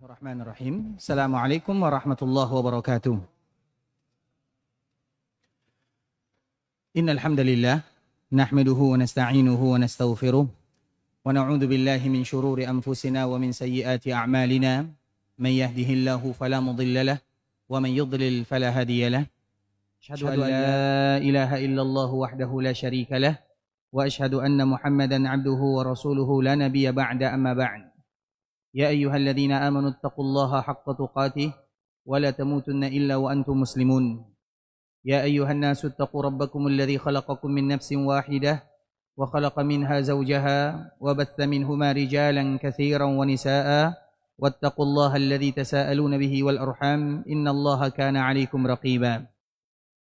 Bismillahirrahmanirrahim. Assalamualaikum warahmatullahi wabarakatuh. Innal hamdalillah nahmaduhu wa nasta'inuhu wa nastaghfiruh wa na'udzu billahi min shururi anfusina wa min sayyiati a'malina. May yahdihillahu fala mudilla lahu wa man yudlil fala hadiya lahu. Asyhadu an la ilaha illallah wahdahu la syarika lahu wa asyhadu anna Muhammadan 'abduhu wa rasuluhu la nabiyya ba'da amma ba'd. يا أيها الذين آمنوا اتقوا الله حق تقاته ولا تموتن إلا وأنتم مسلمون يا أيها الناس اتقوا ربكم الذي خلقكم من نفس واحدة وخلق منها زوجها وبث منهما رجالا كثيرا ونساء واتقوا الله الذي تساءلون به والأرحام إن الله كان عليكم رقيبا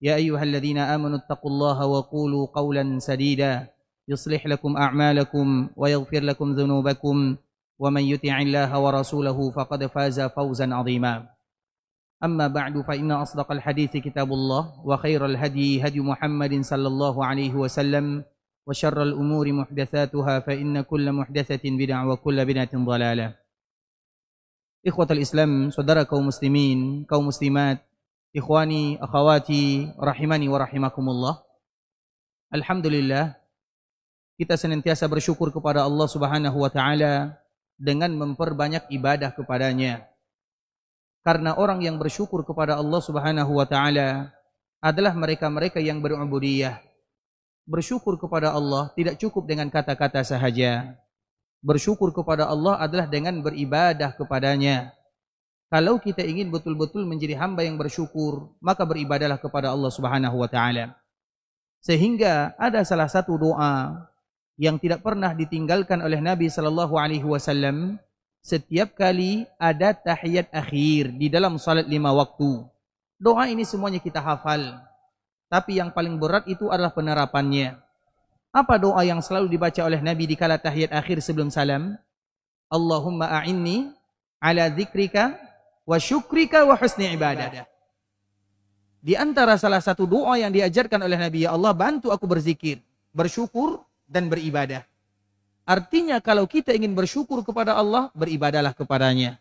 يا أيها الذين آمنوا اتقوا الله وقولوا قولا سديدا يصلح لكم أعمالكم ويغفر لكم ذنوبكم ومن يطع الله ورسوله فقد فاز فوزا عظيما أما بعد فإن أصدق الحديث كتاب الله وخير الهدي هدي محمد صلى الله عليه وسلم وشر الأمور محدثاتها فإن كل محدثة بدعة وكل بدعة ضلالة. إخوة الإسلام, saudara kaum muslimin, kaum muslimat, ikhwani, akhawati, rahimani wa rahimakumullah. Alhamdulillah, kita senantiasa bersyukur kepada Allah Subhanahu wa taala dengan memperbanyak ibadah kepadanya. Karena orang yang bersyukur kepada Allah Subhanahu wa taala adalah mereka-mereka yang berubudiyah. Bersyukur kepada Allah tidak cukup dengan kata-kata sahaja. Bersyukur kepada Allah adalah dengan beribadah kepadanya. Kalau kita ingin betul-betul menjadi hamba yang bersyukur, maka beribadahlah kepada Allah Subhanahu wa taala. Sehingga ada salah satu doa yang tidak pernah ditinggalkan oleh Nabi sallallahu alaihi wasallam setiap kali ada tahiyat akhir di dalam salat 5 waktu. Doa ini semuanya kita hafal, tapi yang paling berat itu adalah penerapannya. Apa doa yang selalu dibaca oleh Nabi di kala tahiyat akhir sebelum salam? Allahumma a'inni ala dzikrika wa syukrika wa husni ibadah. Di antara salah satu doa yang diajarkan oleh Nabi, ya Allah bantu aku berzikir, bersyukur dan beribadah. Artinya kalau kita ingin bersyukur kepada Allah, beribadahlah kepadanya.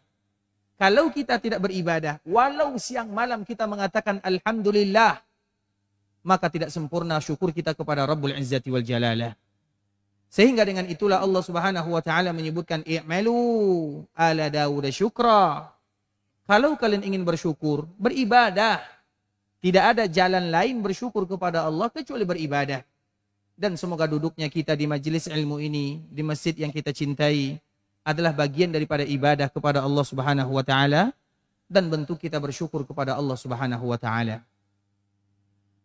Kalau kita tidak beribadah, walau siang malam kita mengatakan Alhamdulillah, maka tidak sempurna syukur kita kepada Rabbul Izzati wal Jalalah. Sehingga dengan itulah Allah Subhanahu wa taala menyebutkan i'malu ala Daud syukra. Kalau kalian ingin bersyukur, beribadah. Tidak ada jalan lain bersyukur kepada Allah kecuali beribadah. Dan semoga duduknya kita di majelis ilmu ini, di masjid yang kita cintai, adalah bagian daripada ibadah kepada Allah Subhanahu wa taala dan bentuk kita bersyukur kepada Allah Subhanahu wa taala.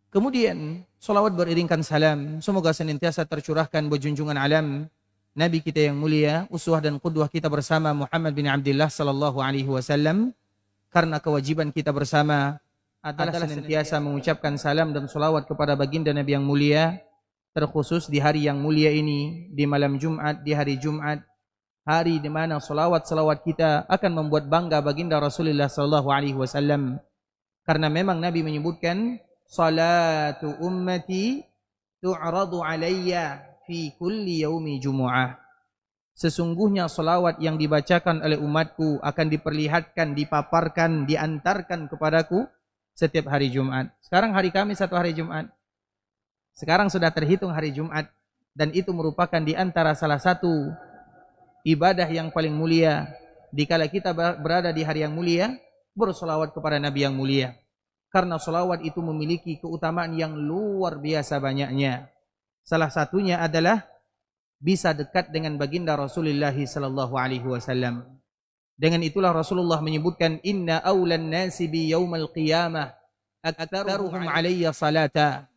Kemudian salawat beriringkan salam semoga senantiasa tercurahkan berjunjungan alam Nabi kita yang mulia, uswah dan qudwah kita bersama Muhammad bin Abdullah sallallahu alaihi wasallam, karena kewajiban kita bersama adalah senantiasa mengucapkan salam dan salawat kepada baginda Nabi yang mulia, terkhusus di hari yang mulia ini, di malam Jumat, di hari Jumat, hari di mana salawat-salawat kita akan membuat bangga baginda Rasulullah sallallahu alaihi wasallam. Karena memang Nabi menyebutkan, salatu ummati tu'radu alayya fi kulli yaumi jumu'ah. Sesungguhnya salawat yang dibacakan oleh umatku akan diperlihatkan, dipaparkan, diantarkan kepadaku setiap hari Jumat. Sekarang hari Kamis atau hari Jumat? Sekarang sudah terhitung hari Jumat, dan itu merupakan di antara salah satu ibadah yang paling mulia. Dikala kita berada di hari yang mulia, bersolawat kepada Nabi yang mulia. Karena solawat itu memiliki keutamaan yang luar biasa banyaknya. Salah satunya adalah bisa dekat dengan baginda Rasulullah sallallahu alaihi wasallam. Dengan itulah Rasulullah menyebutkan, inna awlan nasi bi yaumal qiyamah aktsaruhum alayya salata.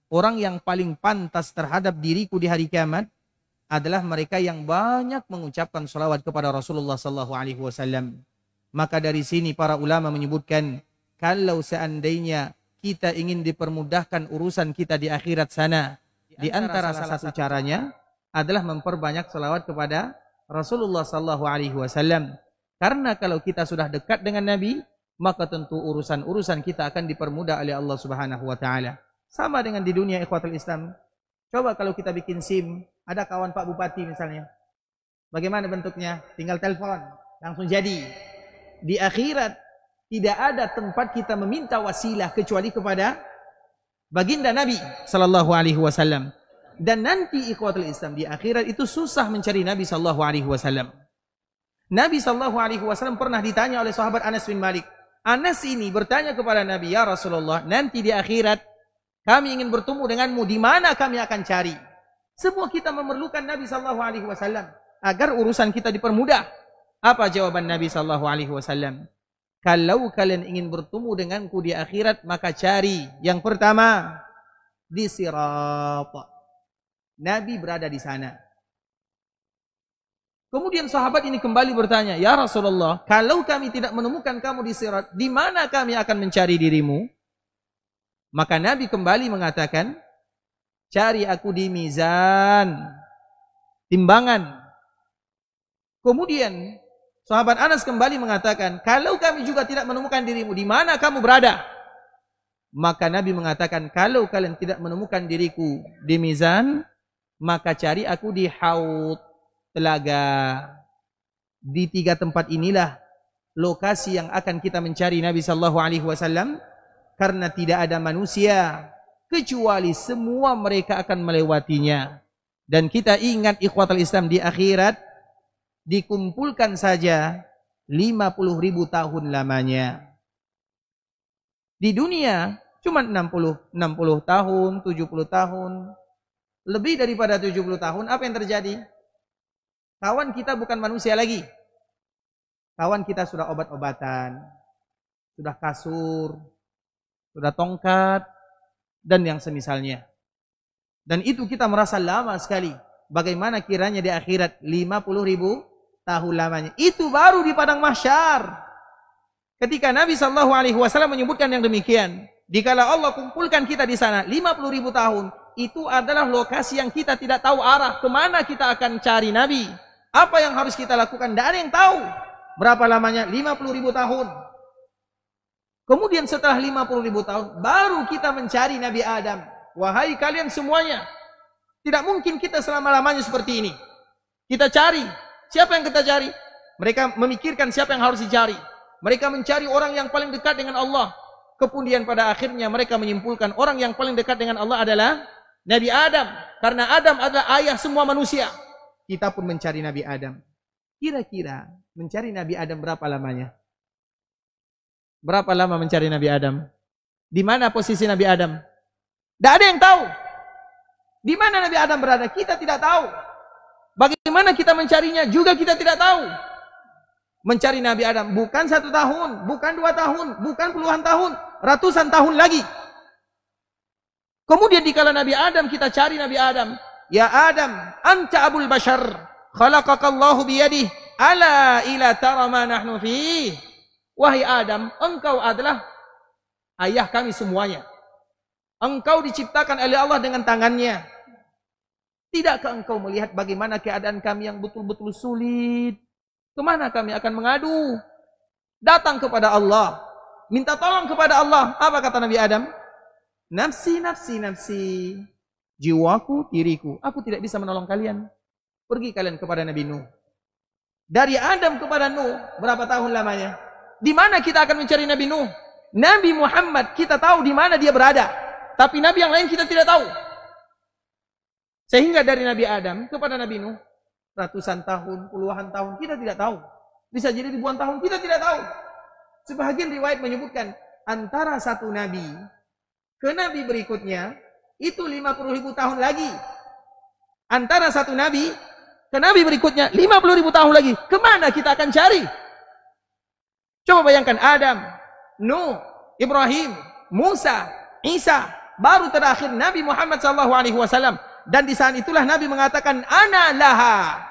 Orang yang paling pantas terhadap diriku di hari kiamat adalah mereka yang banyak mengucapkan salawat kepada Rasulullah sallallahu alaihi wasallam. Maka dari sini para ulama menyebutkan, kalau seandainya kita ingin dipermudahkan urusan kita di akhirat sana, di antara salah satu caranya adalah memperbanyak salawat kepada Rasulullah sallallahu alaihi wasallam. Karena kalau kita sudah dekat dengan Nabi, maka tentu urusan-urusan kita akan dipermudah oleh Allah Subhanahu wa taala. Sama dengan di dunia ikhwatul Islam. Coba kalau kita bikin SIM, ada kawan Pak Bupati misalnya. Bagaimana bentuknya? Tinggal telepon, langsung jadi. di akhirat tidak ada tempat kita meminta wasilah kecuali kepada baginda Nabi sallallahu alaihi wasallam. Dan nanti ikhwatul Islam di akhirat itu susah mencari Nabi sallallahu alaihi wasallam. Nabi sallallahu alaihi wasallam pernah ditanya oleh sahabat Anas bin Malik. Anas ini bertanya kepada Nabi, "Ya Rasulullah, nanti di akhirat kami ingin bertemu denganmu, di mana kami akan cari?" Semua kita memerlukan Nabi sallallahu alaihi wasallam agar urusan kita dipermudah. Apa jawaban Nabi sallallahu alaihi wasallam? Kalau kalian ingin bertemu denganku di akhirat, maka cari yang pertama di Sirat. Nabi berada di sana. Kemudian sahabat ini kembali bertanya, "Ya Rasulullah, kalau kami tidak menemukan kamu di Sirat, di mana kami akan mencari dirimu?" Maka Nabi kembali mengatakan, "Cari aku di mizan, timbangan." Kemudian sahabat Anas kembali mengatakan, "Kalau kami juga tidak menemukan dirimu, di mana kamu berada?" Maka Nabi mengatakan, "Kalau kalian tidak menemukan diriku di mizan, maka cari aku di haud, telaga." Di tiga tempat inilah lokasi yang akan kita mencari Nabi sallallahu alaihi wasallam, karena tidak ada manusia kecuali semua mereka akan melewatinya. Dan kita ingat ikhwatul Islam, di akhirat dikumpulkan saja 50.000 tahun lamanya. Di dunia cuma 60 tahun, 70 tahun. Lebih daripada 70 tahun, apa yang terjadi? Kawan kita bukan manusia lagi. Kawan kita sudah obat-obatan, sudah kasur, sudah tongkat, dan yang semisalnya. Dan itu kita merasa lama sekali. Bagaimana kiranya di akhirat 50.000 tahun lamanya. Itu baru di padang mahsyar. Ketika Nabi sallallahu alaihi wasallam menyebutkan yang demikian, dikala Allah kumpulkan kita di sana 50.000 tahun, itu adalah lokasi yang kita tidak tahu arah kemana kita akan cari Nabi. Apa yang harus kita lakukan? Tidak ada yang tahu. Berapa lamanya? 50.000 tahun. Kemudian setelah 50.000 tahun, baru kita mencari Nabi Adam. Wahai kalian semuanya, tidak mungkin kita selama-lamanya seperti ini. Kita cari. Siapa yang kita cari? Mereka memikirkan siapa yang harus dicari. Mereka mencari orang yang paling dekat dengan Allah. Kemudian pada akhirnya mereka menyimpulkan orang yang paling dekat dengan Allah adalah Nabi Adam. Karena Adam adalah ayah semua manusia. Kita pun mencari Nabi Adam. Kira-kira mencari Nabi Adam berapa lamanya? Berapa lama mencari Nabi Adam? Di mana posisi Nabi Adam? Tidak ada yang tahu. Di mana Nabi Adam berada? Kita tidak tahu. Bagaimana kita mencarinya? Juga kita tidak tahu. Mencari Nabi Adam bukan 1 tahun, bukan 2 tahun, bukan puluhan tahun, ratusan tahun lagi. Kemudian dikala Nabi Adam, kita cari Nabi Adam. Ya Adam, anta abul bashar, khalaqakallahu biyadih, ala ila tara ma nahnu fih. Wahai Adam, engkau adalah ayah kami semuanya. Engkau diciptakan oleh Allah dengan tangannya. Tidakkah engkau melihat bagaimana keadaan kami yang betul-betul sulit? Kemana kami akan mengadu? Datang kepada Allah. Minta tolong kepada Allah. Apa kata Nabi Adam? Nafsi, nafsi, nafsi. Jiwaku, diriku. Aku tidak bisa menolong kalian. Pergi kalian kepada Nabi Nuh. Dari Adam kepada Nuh, berapa tahun lamanya? Di mana kita akan mencari Nabi Nuh? Nabi Muhammad, kita tahu di mana dia berada. Tapi Nabi yang lain kita tidak tahu. Sehingga dari Nabi Adam kepada Nabi Nuh, ratusan tahun, puluhan tahun, kita tidak tahu. Bisa jadi ribuan tahun, kita tidak tahu. Sebahagian riwayat menyebutkan, antara satu Nabi ke Nabi berikutnya, itu 50.000 tahun lagi. Antara satu Nabi ke Nabi berikutnya, 50.000 tahun lagi. Kemana kita akan cari? Coba bayangkan Adam, Nuh, Ibrahim, Musa, Isa, baru terakhir Nabi Muhammad SAW. Dan di saat itulah Nabi mengatakan, ana laha.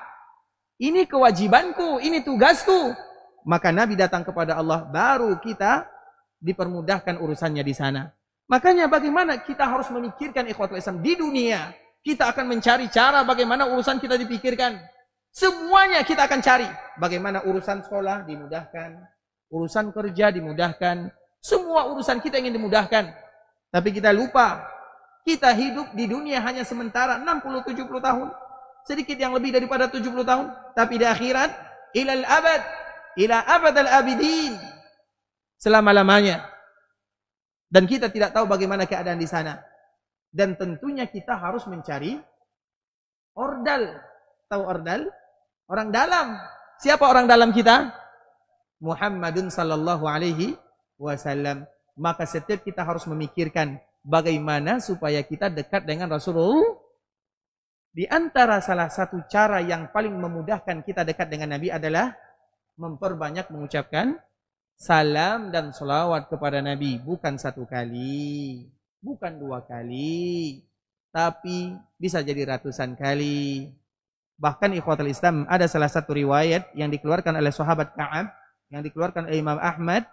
Ini kewajibanku, ini tugasku. Maka Nabi datang kepada Allah, baru kita dipermudahkan urusannya di sana. Makanya bagaimana kita harus memikirkan ikhwatul Islam di dunia. Kita akan mencari cara bagaimana urusan kita dipikirkan. Semuanya kita akan cari. Bagaimana urusan sekolah dimudahkan. Urusan kerja dimudahkan. Semua urusan kita ingin dimudahkan. Tapi kita lupa. Kita hidup di dunia hanya sementara 60-70 tahun. Sedikit yang lebih daripada 70 tahun. Tapi di akhirat, ilal abad. ila abadal abidin, selama-lamanya. Dan kita tidak tahu bagaimana keadaan di sana. Dan tentunya kita harus mencari ordal. Tahu ordal? Orang dalam. Siapa orang dalam kita? Muhammadun sallallahu alaihi wasallam. Maka setiap kita harus memikirkan bagaimana supaya kita dekat dengan Rasulullah. Di antara salah satu cara yang paling memudahkan kita dekat dengan Nabi adalah memperbanyak mengucapkan salam dan salawat kepada Nabi. Bukan satu kali, bukan dua kali, tapi bisa jadi ratusan kali. Bahkan ikhwatul Islam, ada salah satu riwayat yang dikeluarkan oleh sahabat Ka'ab, yang dikeluarkan oleh Imam Ahmad,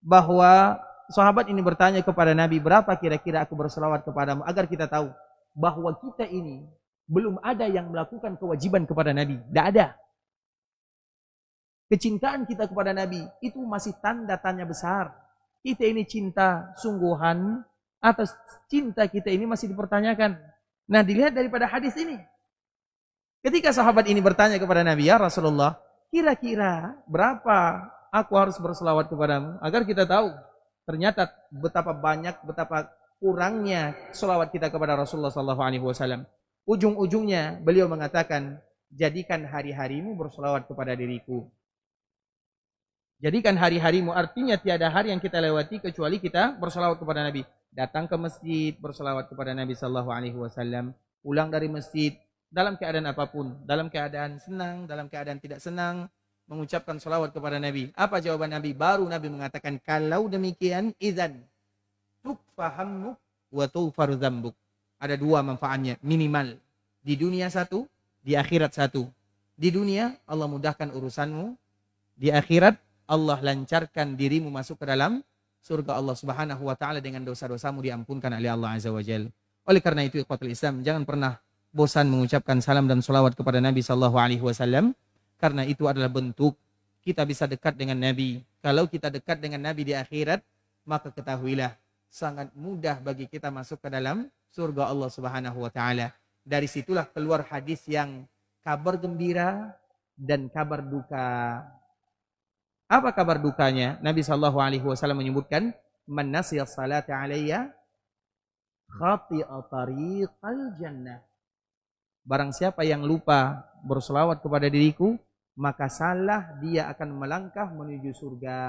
bahwa sahabat ini bertanya kepada Nabi, berapa kira-kira aku berselawat kepadamu, agar kita tahu bahwa kita ini belum ada yang melakukan kewajiban kepada Nabi. Tidak ada. Kecintaan kita kepada Nabi itu masih tanda tanya besar. Kita ini cinta sungguhan atau cinta kita ini masih dipertanyakan. Nah, dilihat daripada hadis ini. Ketika sahabat ini bertanya kepada Nabi, ya Rasulullah, kira-kira berapa aku harus berselawat kepadamu? Agar kita tahu ternyata betapa banyak, betapa kurangnya selawat kita kepada Rasulullah SAW. Ujung-ujungnya beliau mengatakan, jadikan hari-harimu berselawat kepada diriku. Jadikan hari-harimu, artinya tiada hari yang kita lewati kecuali kita berselawat kepada Nabi. Datang ke masjid, berselawat kepada Nabi SAW. Pulang dari masjid, dalam keadaan apapun, dalam keadaan senang, dalam keadaan tidak senang, mengucapkan selawat kepada Nabi. Apa jawaban Nabi? Baru Nabi mengatakan, kalau demikian, idzan tukfahamuk wa tughfaru dzambuk. Ada dua manfaatnya, minimal. Di dunia satu, di akhirat satu. Di dunia, Allah mudahkan urusanmu. Di akhirat, Allah lancarkan dirimu masuk ke dalam surga Allah Subhanahu wa taala dengan dosa-dosamu diampunkan oleh Allah Azza wa Jalla. Oleh karena itu, ikhwatul Islam, jangan pernah bosan mengucapkan salam dan salawat kepada Nabi sallallahu alaihi wasallam, karena itu adalah bentuk kita bisa dekat dengan Nabi. Kalau kita dekat dengan Nabi di akhirat, maka ketahuilah sangat mudah bagi kita masuk ke dalam surga Allah Subhanahu wa taala. Dari situlah keluar hadis yang kabar gembira dan kabar duka. Apa kabar dukanya? Nabi sallallahu alaihi wasallam menyebutkan, man nasiya salata alayya khati'a tariqal jannah. Barang siapa yang lupa berselawat kepada diriku, maka salah dia akan melangkah menuju surga.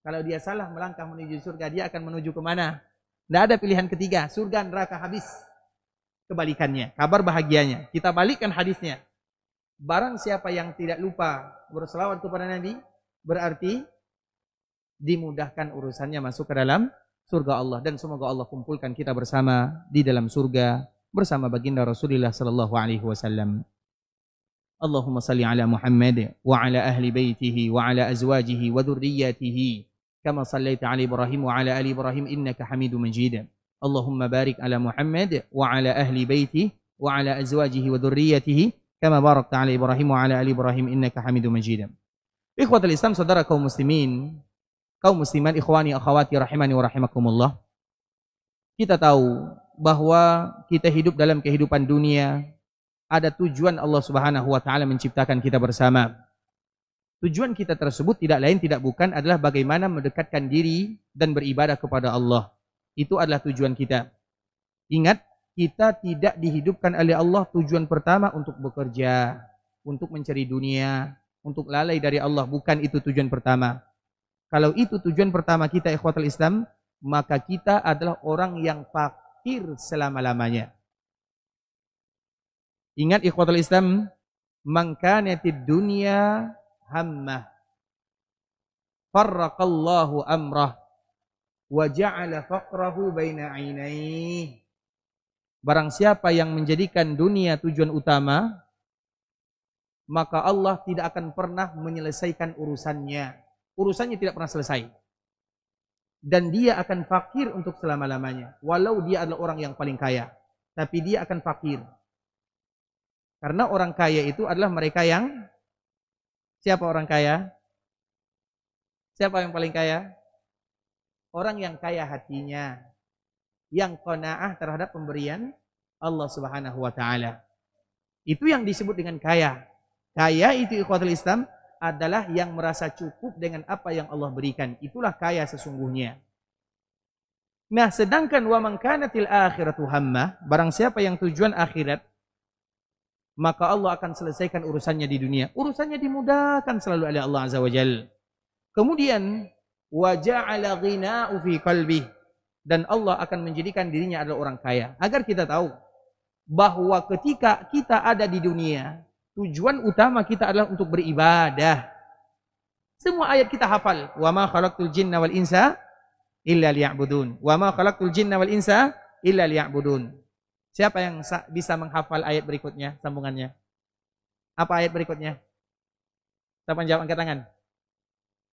Kalau dia salah melangkah menuju surga, dia akan menuju kemana? Tidak ada pilihan ketiga, surga neraka habis. Kebalikannya, kabar bahagianya. Kita balikkan hadisnya. Barang siapa yang tidak lupa berselawat kepada Nabi, berarti dimudahkan urusannya masuk ke dalam surga Allah. Dan semoga Allah kumpulkan kita bersama di dalam surga bersama baginda Rasulullah sallallahu alaihi wasallam. Allahumma salli ala Muhammad wa ala ahli baitihi wa ala azwajihi wa dhurriyyatihi kama sallaita ala Ibrahim wa ala ali Ibrahim innaka Hamidum Majid. Allahumma barik ala Muhammad wa ala ahli baitihi wa ala azwajihi wa dhurriyyatihi kama barakta ala Ibrahim wa ala ali Ibrahim innaka Hamidum Majid. Ikhwatul Islam, saudara kaum muslimin, kaum musliman, ikhwani akhwati rahimani wa rahimakumullah. Kita tahu bahwa kita hidup dalam kehidupan dunia, ada tujuan Allah Subhanahu wa taala menciptakan kita bersama. Tujuan kita tersebut tidak lain tidak bukan adalah bagaimana mendekatkan diri dan beribadah kepada Allah. Itu adalah tujuan kita. Ingat, kita tidak dihidupkan oleh Allah tujuan pertama untuk bekerja, untuk mencari dunia, untuk lalai dari Allah. Bukan itu tujuan pertama. Kalau itu tujuan pertama kita, ikhwatul Islam, maka kita adalah orang yang fakir selama-lamanya. Ingat ikhwatul Islam, man kanatid dunya hammah farraqallahu amrah wa ja'ala faqrahu baina 'ainaihi. Barang siapa yang menjadikan dunia tujuan utama, maka Allah tidak akan pernah menyelesaikan urusannya. Urusannya tidak pernah selesai. Dan dia akan fakir untuk selama-lamanya. Walau dia adalah orang yang paling kaya, tapi dia akan fakir. Karena orang kaya itu adalah mereka yang... Siapa orang kaya? Siapa yang paling kaya? Orang yang kaya hatinya, yang qanaah terhadap pemberian Allah Subhanahu wa taala. Itu yang disebut dengan kaya. Kaya itu ikhwatul Islam adalah yang merasa cukup dengan apa yang Allah berikan. Itulah kaya sesungguhnya. Nah, sedangkan wa man kanatil akhiratu hammah, barang siapa yang tujuan akhirat, maka Allah akan selesaikan urusannya di dunia. Urusannya dimudahkan selalu oleh Allah Azza wa Jalla. Kemudian wa ja'ala ghina'u fi qalbi, dan Allah akan menjadikan dirinya adalah orang kaya. Agar kita tahu bahwa ketika kita ada di dunia, tujuan utama kita adalah untuk beribadah. Semua ayat kita hafal. Wa ma khalaqtul jinna wal insa illa liya'budun. Wa ma khalaqtul jinna wal insa illa liya'budun. Siapa yang bisa menghafal ayat berikutnya, sambungannya? Apa ayat berikutnya? Siapa yang jawab, angkat tangan?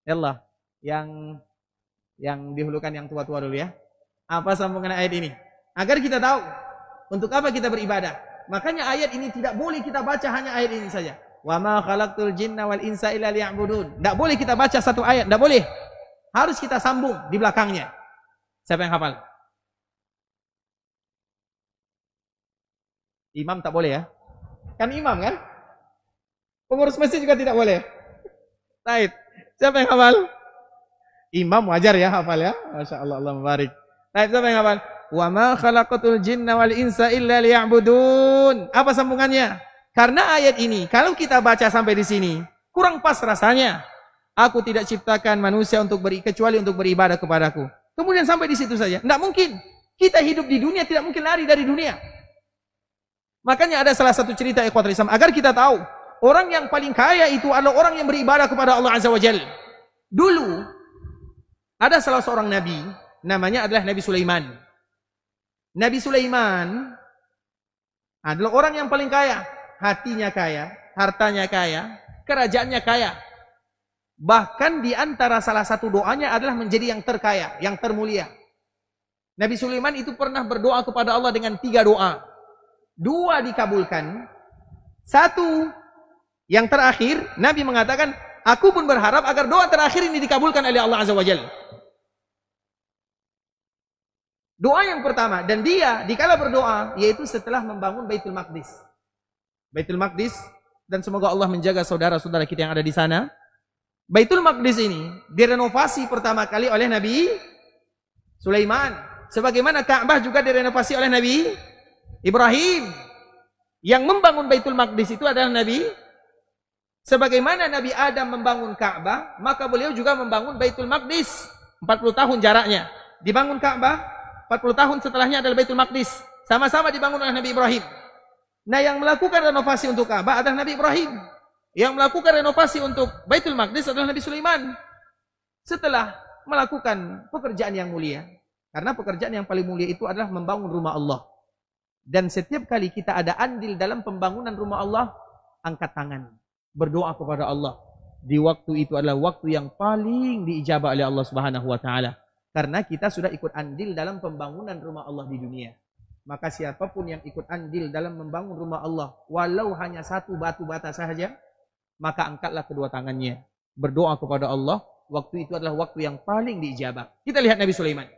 Yallah, yang dihulukan yang tua-tua dulu ya. Apa sambungan ayat ini? Agar kita tahu untuk apa kita beribadah. Makanya ayat ini tidak boleh kita baca hanya ayat ini saja. Wa ma khalaqtul jinna wal insa illa liya'budun. Tidak boleh kita baca satu ayat, tidak boleh. Harus kita sambung di belakangnya. Siapa yang hafal? Imam tak boleh ya? Kan imam kan? Pengurus masjid juga tidak boleh. Baik. Siapa yang hafal? Imam wajar ya hafal ya. Masya Allah, Allah mubarik. Baik, siapa yang hafal? Wa ma khalaqatul jinna wal insa illa liya'budun. Apa sambungannya? Karena ayat ini, kalau kita baca sampai di sini, kurang pas rasanya. Aku tidak ciptakan manusia kecuali untuk beribadah kepadaku. Kemudian sampai di situ saja. Tidak mungkin. Kita hidup di dunia tidak mungkin lari dari dunia. Makanya ada salah satu cerita ikhwatul Islam agar kita tahu, orang yang paling kaya itu adalah orang yang beribadah kepada Allah Azza wa Jalla. Dulu ada salah seorang nabi, namanya adalah Nabi Sulaiman. Nabi Sulaiman adalah orang yang paling kaya, hatinya kaya, hartanya kaya, kerajaannya kaya. Bahkan di antara salah satu doanya adalah menjadi yang terkaya, yang termulia. Nabi Sulaiman itu pernah berdoa kepada Allah dengan 3 doa. 2 dikabulkan. 1 yang terakhir, Nabi mengatakan, aku pun berharap agar doa terakhir ini dikabulkan oleh Allah Azza wa Jalla. Doa yang pertama, dan dia dikala berdoa, yaitu setelah membangun Baitul Maqdis. Baitul Maqdis, dan semoga Allah menjaga saudara-saudara kita yang ada di sana. Baitul Maqdis ini direnovasi pertama kali oleh Nabi Sulaiman. Sebagaimana Ka'bah juga direnovasi oleh Nabi Ibrahim. Yang membangun Baitul Maqdis itu adalah Nabi. Sebagaimana Nabi Adam membangun Ka'bah, maka beliau juga membangun Baitul Maqdis. 40 tahun jaraknya. Dibangun Ka'bah, 40 tahun setelahnya adalah Baitul Maqdis. Sama-sama dibangun oleh Nabi Ibrahim. Nah, yang melakukan renovasi untuk Ka'bah adalah Nabi Ibrahim. Yang melakukan renovasi untuk Baitul Maqdis adalah Nabi Sulaiman. Setelah melakukan pekerjaan yang mulia. Karena pekerjaan yang paling mulia itu adalah membangun rumah Allah. Dan setiap kali kita ada andil dalam pembangunan rumah Allah, angkat tangan. Berdoa kepada Allah. Di waktu itu adalah waktu yang paling diijabah oleh Allah Subhanahu wa Ta'ala. Karena kita sudah ikut andil dalam pembangunan rumah Allah di dunia. Maka siapapun yang ikut andil dalam membangun rumah Allah, walau hanya 1 batu bata saja, maka angkatlah kedua tangannya. Berdoa kepada Allah, waktu itu adalah waktu yang paling diijabah. Kita lihat Nabi Sulaiman.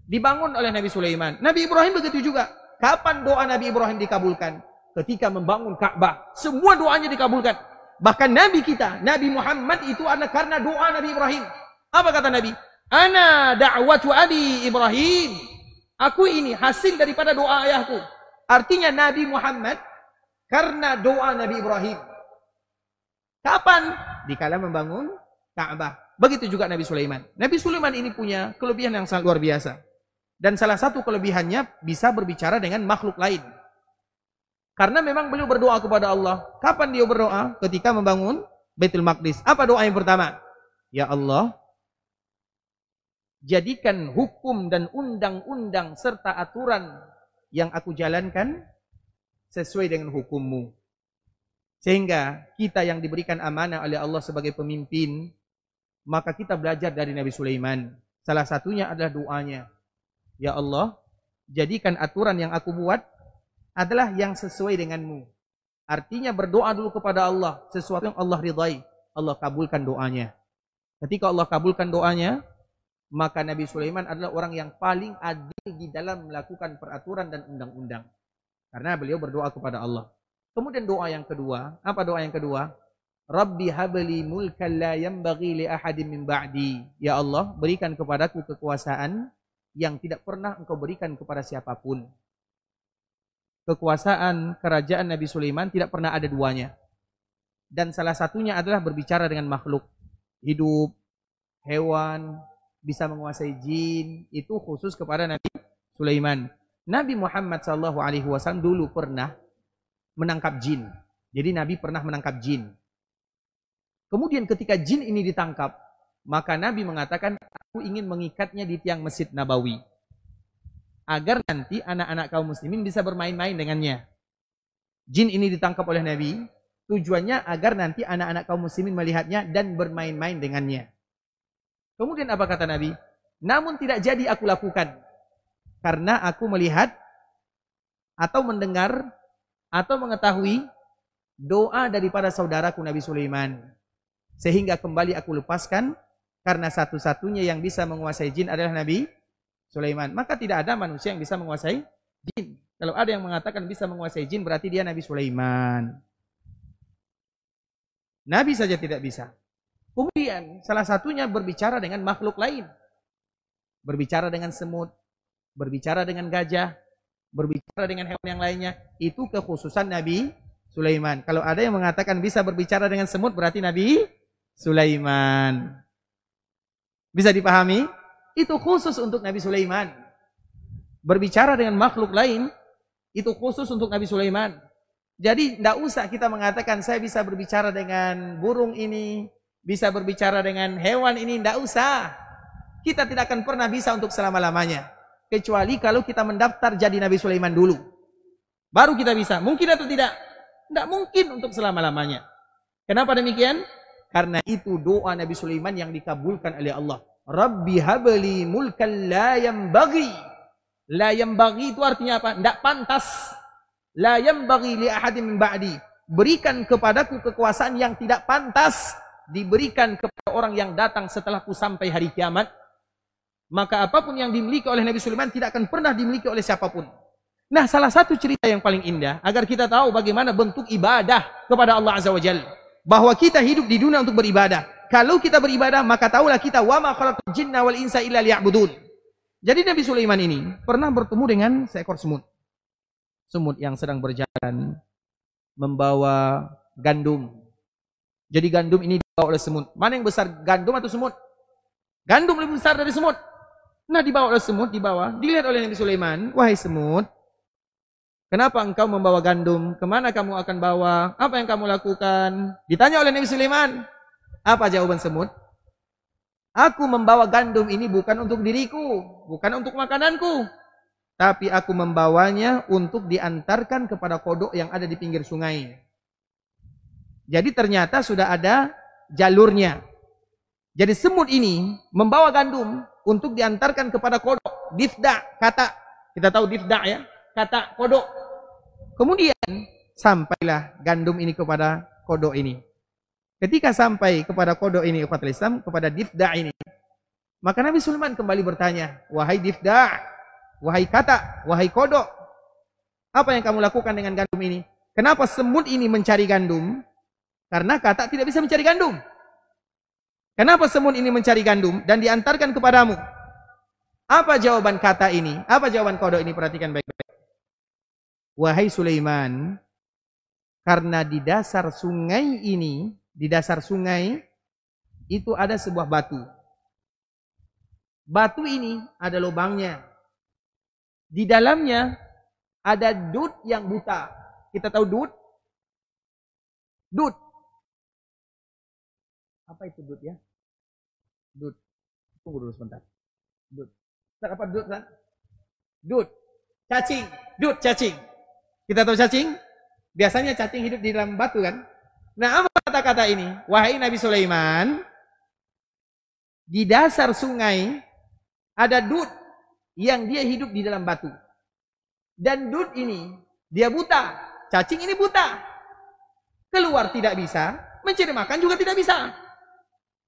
Dibangun oleh Nabi Sulaiman. Nabi Ibrahim begitu juga. Kapan doa Nabi Ibrahim dikabulkan? Ketika membangun Ka'bah. Semua doanya dikabulkan. Bahkan Nabi kita, Nabi Muhammad itu adalah karena doa Nabi Ibrahim. Apa kata Nabi? Ana da'watu abi Ibrahim. Aku ini hasil daripada doa ayahku. Artinya Nabi Muhammad karena doa Nabi Ibrahim. Kapan? Dikala membangun Ka'bah. Begitu juga Nabi Sulaiman. Nabi Sulaiman ini punya kelebihan yang sangat luar biasa. Dan salah satu kelebihannya bisa berbicara dengan makhluk lain. Karena memang beliau berdoa kepada Allah. Kapan dia berdoa? Ketika membangun Baitul Maqdis. Apa doa yang pertama? Ya Allah, jadikan hukum dan undang-undang serta aturan yang aku jalankan sesuai dengan hukum-Mu. Sehingga kita yang diberikan amanah oleh Allah sebagai pemimpin, maka kita belajar dari Nabi Sulaiman. Salah satunya adalah doanya. Ya Allah, jadikan aturan yang aku buat adalah yang sesuai denganmu. Artinya berdoa dulu kepada Allah. Sesuatu yang Allah ridai, Allah kabulkan doanya. Ketika Allah kabulkan doanya, maka Nabi Sulaiman adalah orang yang paling adil di dalam melakukan peraturan dan undang-undang. Karena beliau berdoa kepada Allah. Kemudian doa yang kedua, apa doa yang kedua? Rabbi habli mulkan la yanbaghi li ahadin min ba'di. Ya Allah, berikan kepadaku kekuasaan yang tidak pernah Engkau berikan kepada siapapun. Kekuasaan kerajaan Nabi Sulaiman tidak pernah ada duanya. Dan salah satunya adalah berbicara dengan makhluk hidup, hewan, bisa menguasai jin, itu khusus kepada Nabi Sulaiman. Nabi Muhammad SAW dulu pernah menangkap jin. Jadi Nabi pernah menangkap jin. Kemudian ketika jin ini ditangkap, maka Nabi mengatakan, aku ingin mengikatnya di tiang Masjid Nabawi. Agar nanti anak-anak kaum muslimin bisa bermain-main dengannya. Jin ini ditangkap oleh Nabi, tujuannya agar nanti anak-anak kaum muslimin melihatnya dan bermain-main dengannya. Kemudian apa kata Nabi? Namun tidak jadi aku lakukan. Karena aku melihat, atau mendengar, atau mengetahui doa daripada saudaraku Nabi Sulaiman. Sehingga kembali aku lepaskan, karena satu-satunya yang bisa menguasai jin adalah Nabi Sulaiman. Maka tidak ada manusia yang bisa menguasai jin. Kalau ada yang mengatakan bisa menguasai jin, berarti dia Nabi Sulaiman. Nabi saja tidak bisa. Kemudian salah satunya berbicara dengan makhluk lain. Berbicara dengan semut, berbicara dengan gajah, berbicara dengan hewan yang lainnya. Itu kekhususan Nabi Sulaiman. Kalau ada yang mengatakan bisa berbicara dengan semut, berarti Nabi Sulaiman. Bisa dipahami? Itu khusus untuk Nabi Sulaiman. Berbicara dengan makhluk lain, itu khusus untuk Nabi Sulaiman. Jadi tidak usah kita mengatakan saya bisa berbicara dengan burung ini, bisa berbicara dengan hewan ini, tidak usah. Kita tidak akan pernah bisa untuk selama-lamanya. Kecuali kalau kita mendaftar jadi Nabi Sulaiman dulu. Baru kita bisa. Mungkin atau tidak? Tidak mungkin untuk selama-lamanya. Kenapa demikian? Karena itu doa Nabi Sulaiman yang dikabulkan oleh Allah. Rabbi habli mulkan la yanbaghi. La yanbaghi itu artinya apa? Tidak pantas. La yanbaghi li ahadin min ba'di. Berikan kepadaku kekuasaan yang tidak pantas diberikan kepada orang yang datang setelahku sampai hari kiamat. Maka apapun yang dimiliki oleh Nabi Sulaiman tidak akan pernah dimiliki oleh siapapun. Nah, salah satu cerita yang paling indah agar kita tahu bagaimana bentuk ibadah kepada Allah Azza wa Jalla. Bahwa kita hidup di dunia untuk beribadah. Kalau kita beribadah, maka tahulah kita wa ma khalaqtul jinna wal insa illa liya'budun. Jadi Nabi Sulaiman ini pernah bertemu dengan seekor semut. Semut yang sedang berjalan membawa gandum. Jadi gandum ini dibawa oleh semut. Mana yang besar, gandum atau semut? Gandum lebih besar dari semut. Nah, dibawa oleh semut, dilihat oleh Nabi Sulaiman, wahai semut, kenapa engkau membawa gandum? Kemana kamu akan bawa? Apa yang kamu lakukan? Ditanya oleh Nabi Sulaiman. Apa jawaban semut? Aku membawa gandum ini bukan untuk diriku, bukan untuk makananku. Tapi aku membawanya untuk diantarkan kepada kodok yang ada di pinggir sungai. Jadi ternyata sudah ada jalurnya. Jadi semut ini membawa gandum untuk diantarkan kepada kodok. Difda, kata. Kita tahu difda ya. Kata kodok. Kemudian sampailah gandum ini kepada kodok ini. Ketika sampai kepada kodok ini, umat Islam, kepada difda ini, maka Nabi Sulaiman kembali bertanya, wahai difda, wahai kata, wahai kodok, apa yang kamu lakukan dengan gandum ini? Kenapa semut ini mencari gandum? Karena kata tidak bisa mencari gandum. Kenapa semut ini mencari gandum dan diantarkan kepadamu? Apa jawaban kata ini? Apa jawaban kodok ini? Perhatikan baik-baik. Wahai Sulaiman, karena di dasar sungai ini, di dasar sungai itu ada sebuah batu. Batu ini ada lubangnya. Di dalamnya ada dut yang buta. Kita tahu dut? Dut. Apa itu dut ya? Dut. Tunggu dulu sebentar. Dut. Apa dut kan? Dut. Cacing. Dut, cacing. Kita tahu cacing? Biasanya cacing hidup di dalam batu kan? Nah, apa kata-kata ini? Wahai Nabi Sulaiman, di dasar sungai ada dut yang dia hidup di dalam batu. Dan dut ini, dia buta. Cacing ini buta. Keluar tidak bisa, mencari makan juga tidak bisa.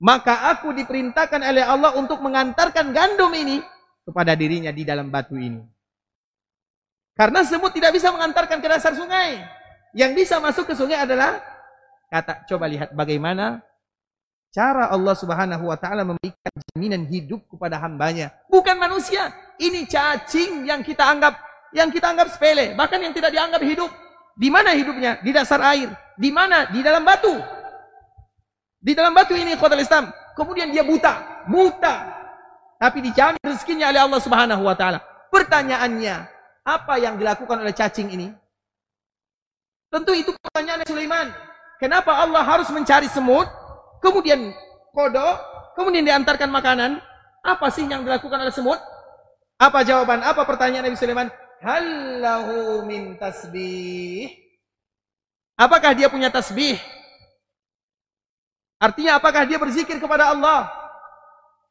Maka aku diperintahkan oleh Allah untuk mengantarkan gandum ini kepada dirinya di dalam batu ini. Karena semut tidak bisa mengantarkan ke dasar sungai. Yang bisa masuk ke sungai adalah Coba lihat bagaimana cara Allah Subhanahu wa taala memberikan jaminan hidup kepada hambanya. Bukan manusia. Ini cacing yang kita anggap sepele, bahkan yang tidak dianggap hidup. Di mana hidupnya? Di dasar air. Di mana? Di dalam batu. Di dalam batu ini ikhwatal Islam. Kemudian dia buta. Tapi dijamin rezekinya oleh Allah Subhanahu wa taala. Pertanyaannya, apa yang dilakukan oleh cacing ini? Tentu itu pertanyaan Sulaiman. Kenapa Allah harus mencari semut, kemudian kodok, kemudian diantarkan makanan? Apa sih yang dilakukan oleh semut? Apa jawaban? Apa pertanyaan Nabi Sulaiman? Hallahu min tasbih. Apakah dia punya tasbih? Artinya apakah dia berzikir kepada Allah?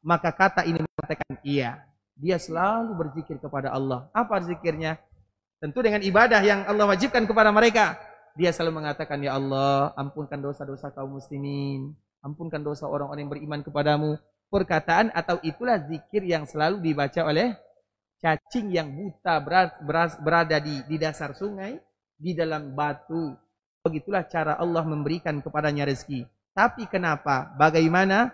Maka kata ini mengatakan iya. Dia selalu berzikir kepada Allah. Apa zikirnya? Tentu dengan ibadah yang Allah wajibkan kepada mereka. Dia selalu mengatakan, ya Allah, ampunkan dosa-dosa kaum muslimin. Ampunkan dosa orang-orang yang beriman kepadamu. Perkataan atau itulah zikir yang selalu dibaca oleh cacing yang buta berada di dasar sungai, di dalam batu. Begitulah cara Allah memberikan kepadanya rezeki. Tapi kenapa? Bagaimana?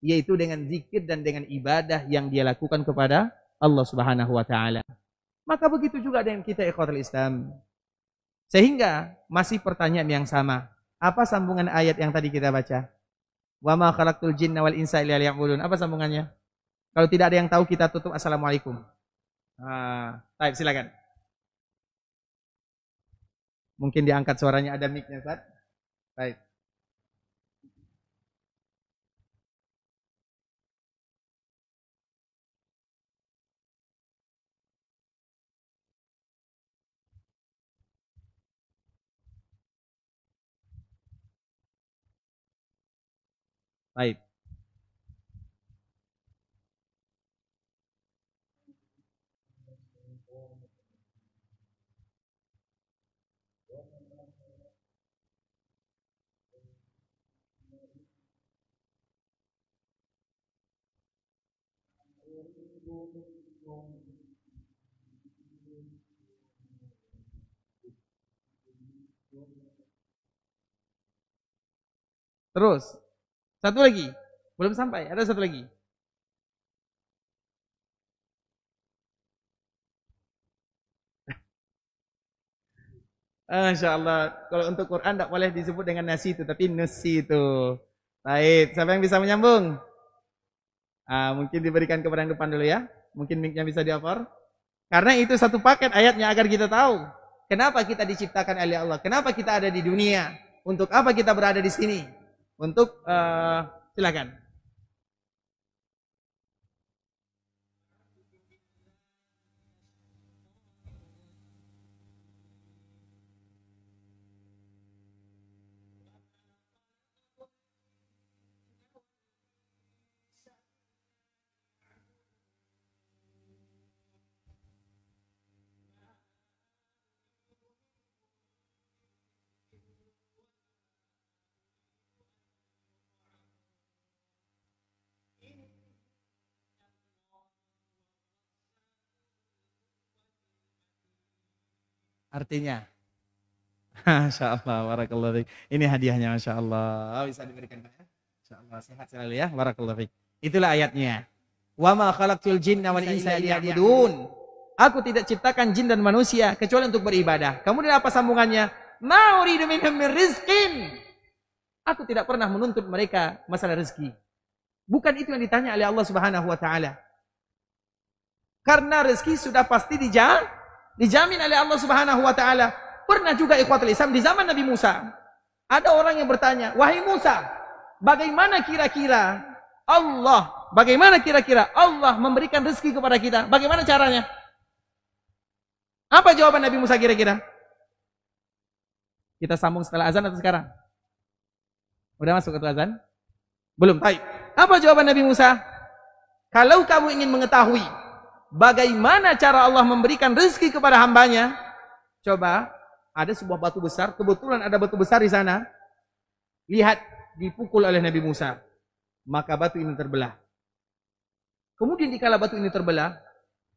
Yaitu dengan zikir dan dengan ibadah yang dia lakukan kepada Allah Subhanahu wa taala. Maka begitu juga dengan kita ikhwatul Islam. Sehingga masih pertanyaan yang sama. Apa sambungan ayat yang tadi kita baca? Wa ma khalaqtul jinna wal insa illa liya'budun. Apa sambungannya? Kalau tidak ada yang tahu, kita tutup. Assalamualaikum. Baik, silakan. Mungkin diangkat suaranya, ada mic-nya, Ustaz. Baik. Baik. Terus, satu lagi. Belum sampai, ada satu lagi. Masya Allah, kalau untuk Quran tidak boleh disebut dengan nasi itu, tapi nusi itu. Baik, siapa yang bisa menyambung? Mungkin diberikan kepada yang depan dulu ya. Mungkin mic-nya bisa di-over. Karena itu satu paket ayatnya agar kita tahu. Kenapa kita diciptakan oleh Allah? Kenapa kita ada di dunia? Untuk apa kita berada di sini? Untuk, silakan. Artinya, Masya Allah, barakallahu fiik. Ini hadiahnya, Masya Allah. Bisa diberikan ya? Masya Allah, sehat selalu ya, barakallahu fiik. Itulah ayatnya. Wa ma khalaqtul jinna wal insa illa liya'budun. Aku tidak ciptakan jin dan manusia kecuali untuk beribadah. Kemudian apa sambungannya? Ma uridu minhum min rizqin. Aku tidak pernah menuntut mereka masalah rezeki. Bukan itu yang ditanya oleh Allah Subhanahu wa taala. Karena rezeki sudah pasti dijamin oleh Allah Subhanahu wa taala. Pernah juga ikhwatul Islam di zaman Nabi Musa. Ada orang yang bertanya, "Wahai Musa, bagaimana kira-kira Allah memberikan rezeki kepada kita? Bagaimana caranya?" Apa jawaban Nabi Musa kira-kira? Kita sambung setelah azan atau sekarang? Udah masuk ke azan? Belum, baik. Apa jawaban Nabi Musa? Kalau kamu ingin mengetahui bagaimana cara Allah memberikan rezeki kepada hambanya, coba ada sebuah batu besar, kebetulan ada batu besar di sana. Lihat, dipukul oleh Nabi Musa. Maka batu ini terbelah. Kemudian dikala batu ini terbelah,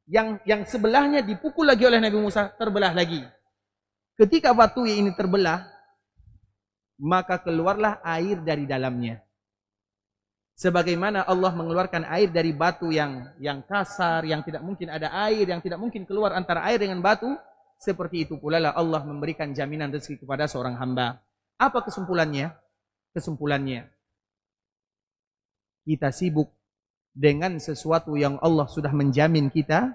yang sebelahnya dipukul lagi oleh Nabi Musa, terbelah lagi. Ketika batu ini terbelah, maka keluarlah air dari dalamnya. Sebagaimana Allah mengeluarkan air dari batu yang kasar, yang tidak mungkin ada air, yang tidak mungkin keluar antara air dengan batu, seperti itu pula lah Allah memberikan jaminan rezeki kepada seorang hamba. Apa kesimpulannya? Kesimpulannya, kita sibuk dengan sesuatu yang Allah sudah menjamin kita,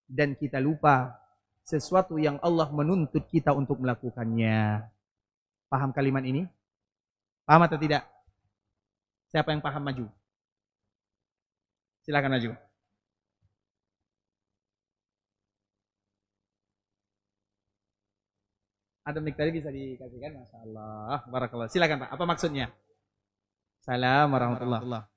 dan kita lupa sesuatu yang Allah menuntut kita untuk melakukannya. Paham kalimat ini? Paham atau tidak? Siapa yang paham maju? Silakan maju. Ada mic tadi bisa dikasihkan? Masya Allah. Barakallah. Silakan Pak. Apa maksudnya? Salam warahmatullahi wabarakatuh.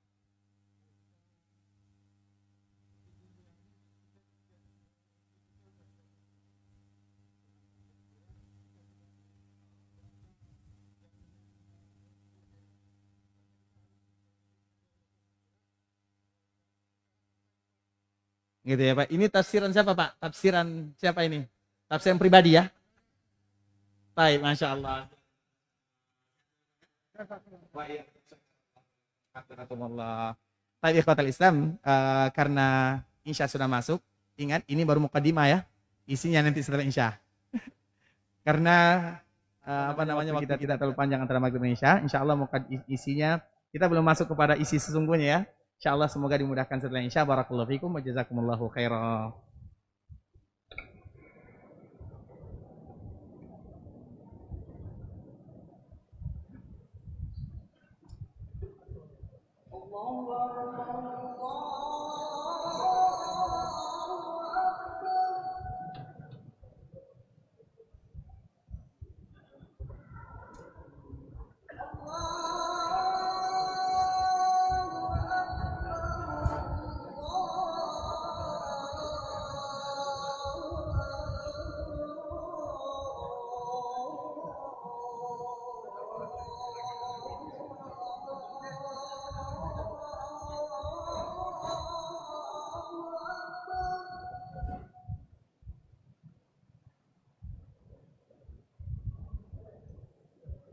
Gitu ya Pak. Ini tafsiran siapa Pak? Tafsiran siapa ini? Tafsiran pribadi ya? Baik, Masya Allah. Baik, ikhwatal Islam, karena Insya sudah masuk, ingat ini baru mukadimah ya, isinya nanti setelah Insya. Karena waktu kita tidak terlalu panjang antara maghrib dan Insya Allah isinya kita belum masuk kepada isi sesungguhnya ya. Insya Allah semoga dimudahkan setelah Insya. Barakallahu fikum wa jazakumullahu khairan.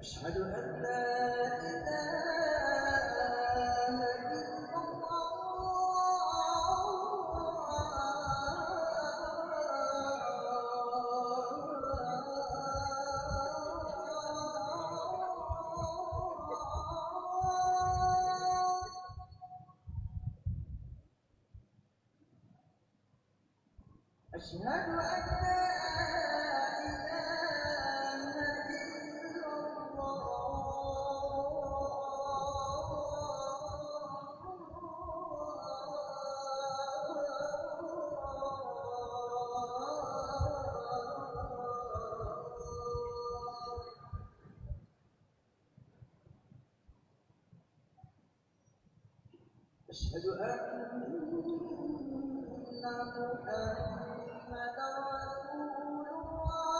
أشهد أن لا أشهد أن محمدا رسول الله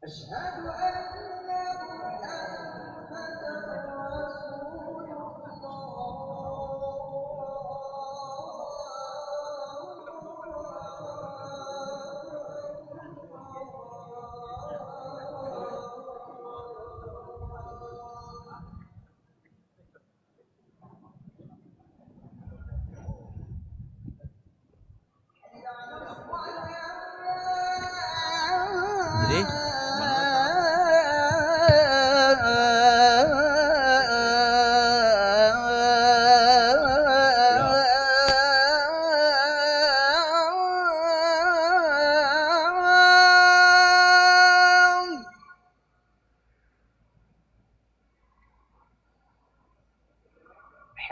أشهد أن محمدا رسول Jadi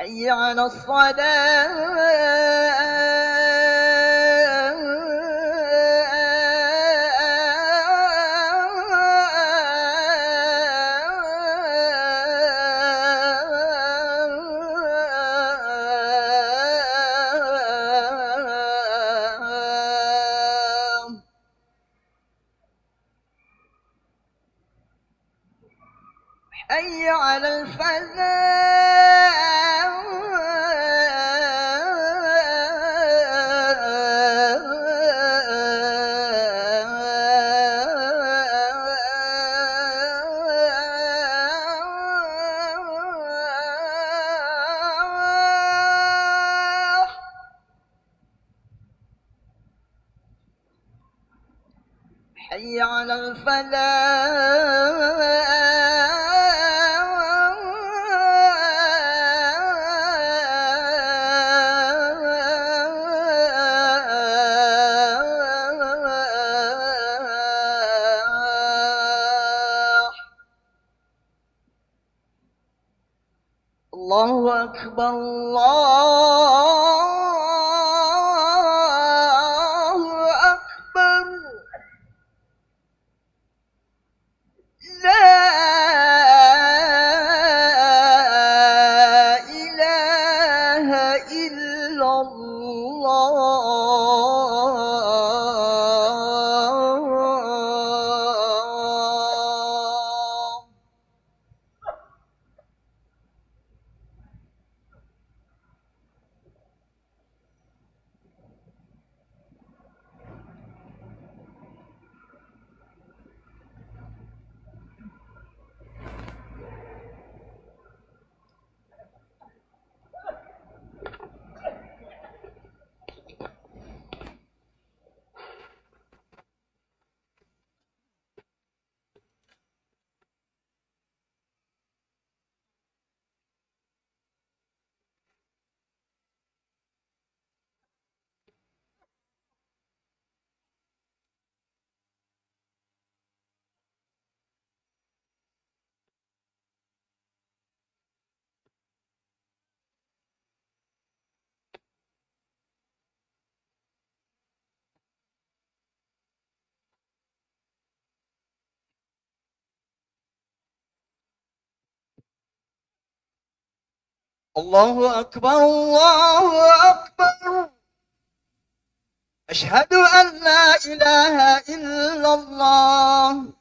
حي على الصلاة حي على الفلاح حي على الفلاح. الله أكبر الله أكبر. لا إله إلا الله. الله أكبر الله أكبر. أشهد أن لا إله إلا الله.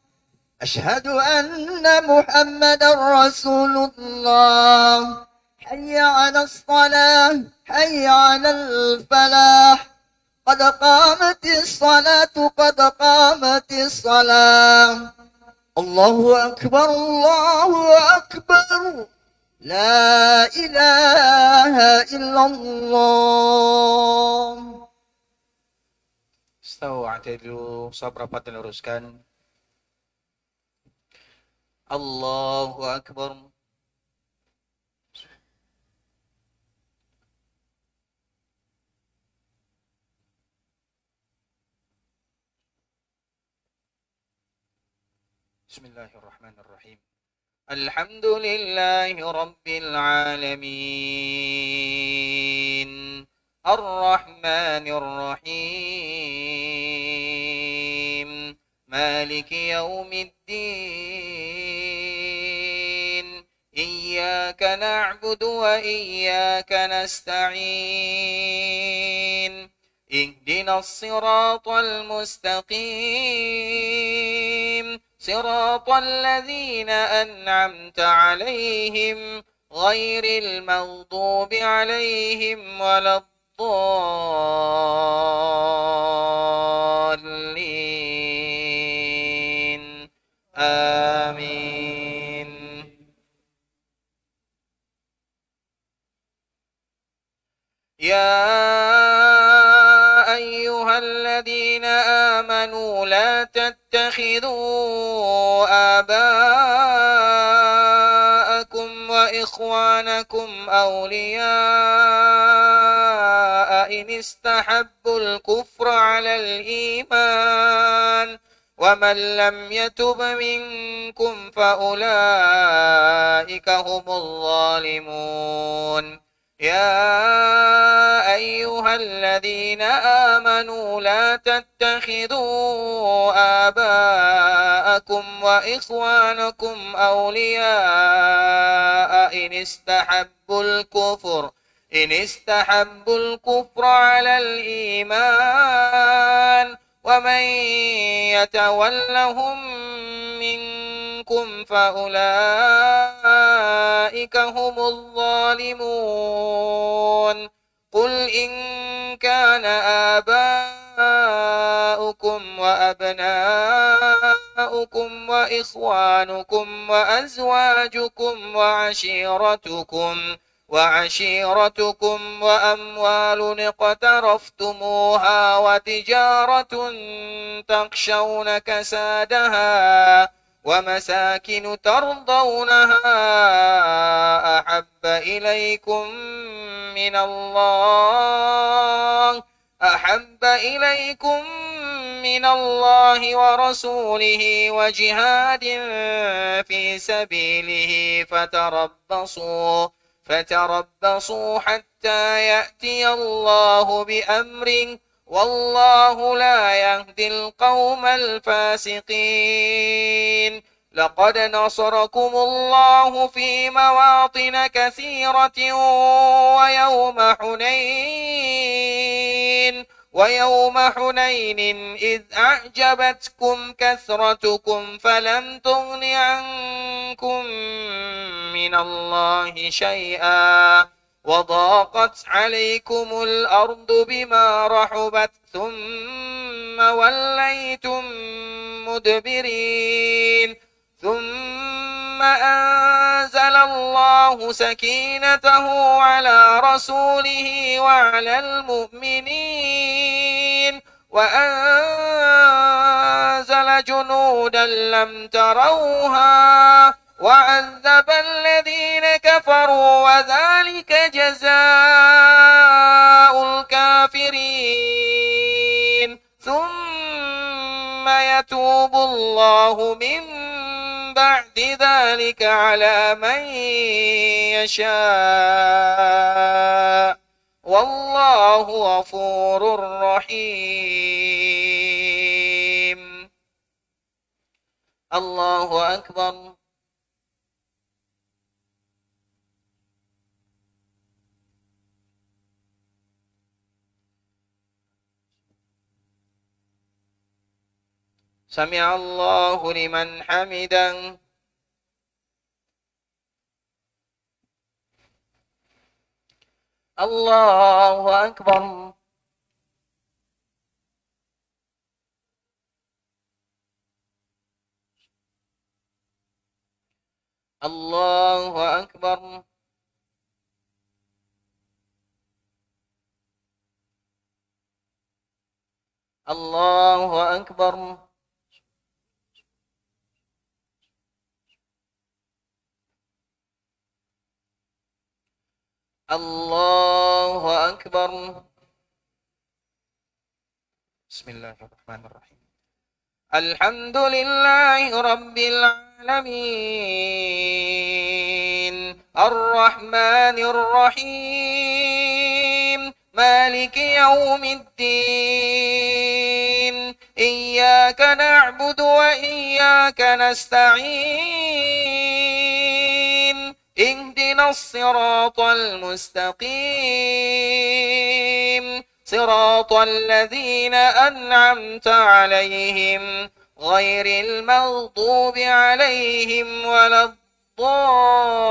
أشهد أن محمدا رسول الله. حي على الصلاة حي على الفلاح. قد قامت الصلاة قد قامت الصلاة. الله أكبر الله أكبر. لا إله إلا الله. Istawu a'tadilu, sab rapat diluruskan. Allahu Akbar. Bismillahirrahmanirrahim. Alhamdulillahi Rabbil Alamin. Ar-Rahmanir Rahim. Maliki Yawmiddin. Iyyaka na'budu wa iyyaka nasta'in. Ihdinas siratal mustaqim. صراط الذين أنعمت عليهم غير المغضوب عليهم ولا الضالين آمين. يا أيها الذين آمنوا لا تتخذوا آباءكم وإخوانكم أولياء إن استحبوا الكفر على الإيمان ومن لم يتب منكم فأولئك هم الظالمون. يا أيها الذين آمنوا لا تتخذوا آباءكم وإخوانكم أولياء إن استحبوا الكفر على الإيمان ومن يتولهم منكم فأولئك هم الظالمون. قل إن كان آباؤكم وأبناؤكم وإخوانكم وأزواجكم وعشيرتكم وعشيرتكم وأموال اقترفتموها وتجارة تخشون كسادها ومساكن ترضونها أحب إليكم من الله ورسوله وجهاد في سبيله فتربصوا حتى يأتي الله بأمره والله لا يهدي القوم الفاسقين لقد نصركم الله في مواطن كثيرة ويوم حنين إذ أعجبتكم كثرتكم فلم تغن عنكم من الله شيئا وضاقت عليكم الأرض بما رحبت ثم وليتم مدبرين ثم أنزل الله سكينته على رسوله وعلى المؤمنين وأنزل جنودا لم تروها وعذب الذين كفروا وذلك جزاء الكافرين ثم يتوب الله من بعد ذلك على من يشاء والله غفور رحيم. الله أكبر. سمع الله لمن حمده. الله أكبر. الله أكبر. الله أكبر. الله أكبر. بسم الله الرحمن الرحيم. الحمد لله رب العالمين الرحمن الرحيم مالك يوم الدين إياك نعبد وإياك نستعين اهدنا الصراط المستقيم صراط الذين أنعمت عليهم غير المغضوب عليهم ولا الضالين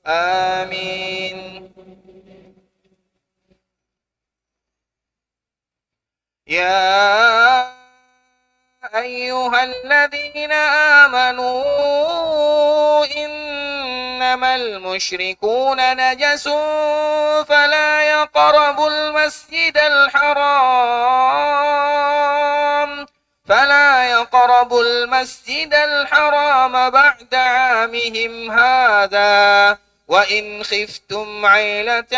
آمين. يا أيها الذين آمنوا إنما المشركون نجس فلا يقربوا المسجد الحرام بعد عامهم هذا وإن خفتم عيلة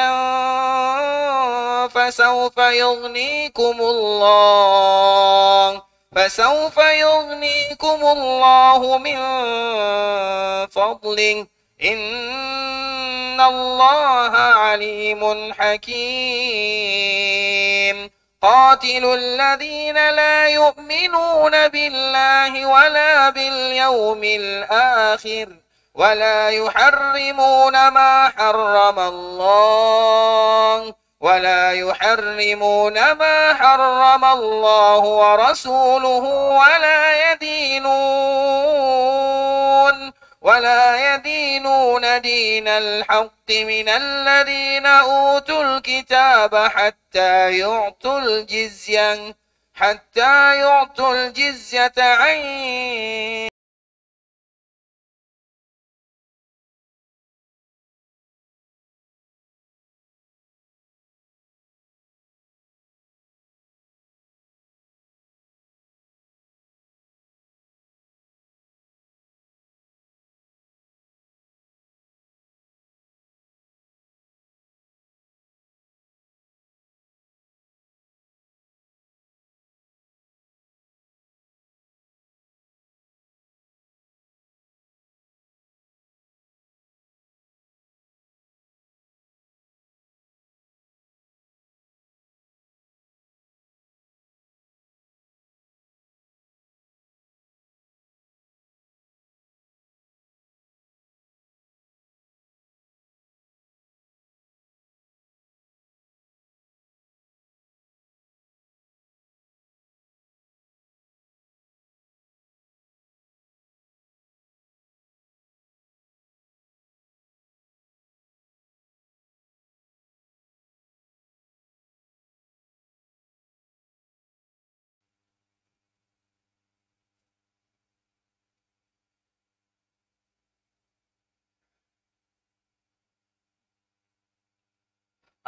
فسوف يغنيكم الله من فضله إن الله عليم حكيم. قاتلوا الذين لا يؤمنون بالله ولا باليوم الآخر ولا يحرمون ما حرم الله ورسوله ولا يدينون دين الحق من الذين أوتوا الكتاب حتى يعطوا الجزية عن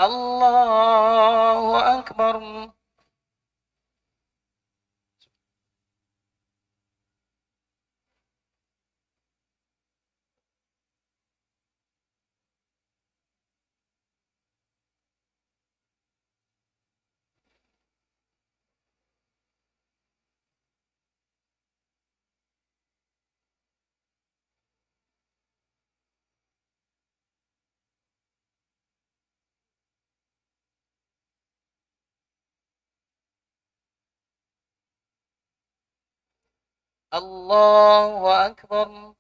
الله أكبر. الله أكبر.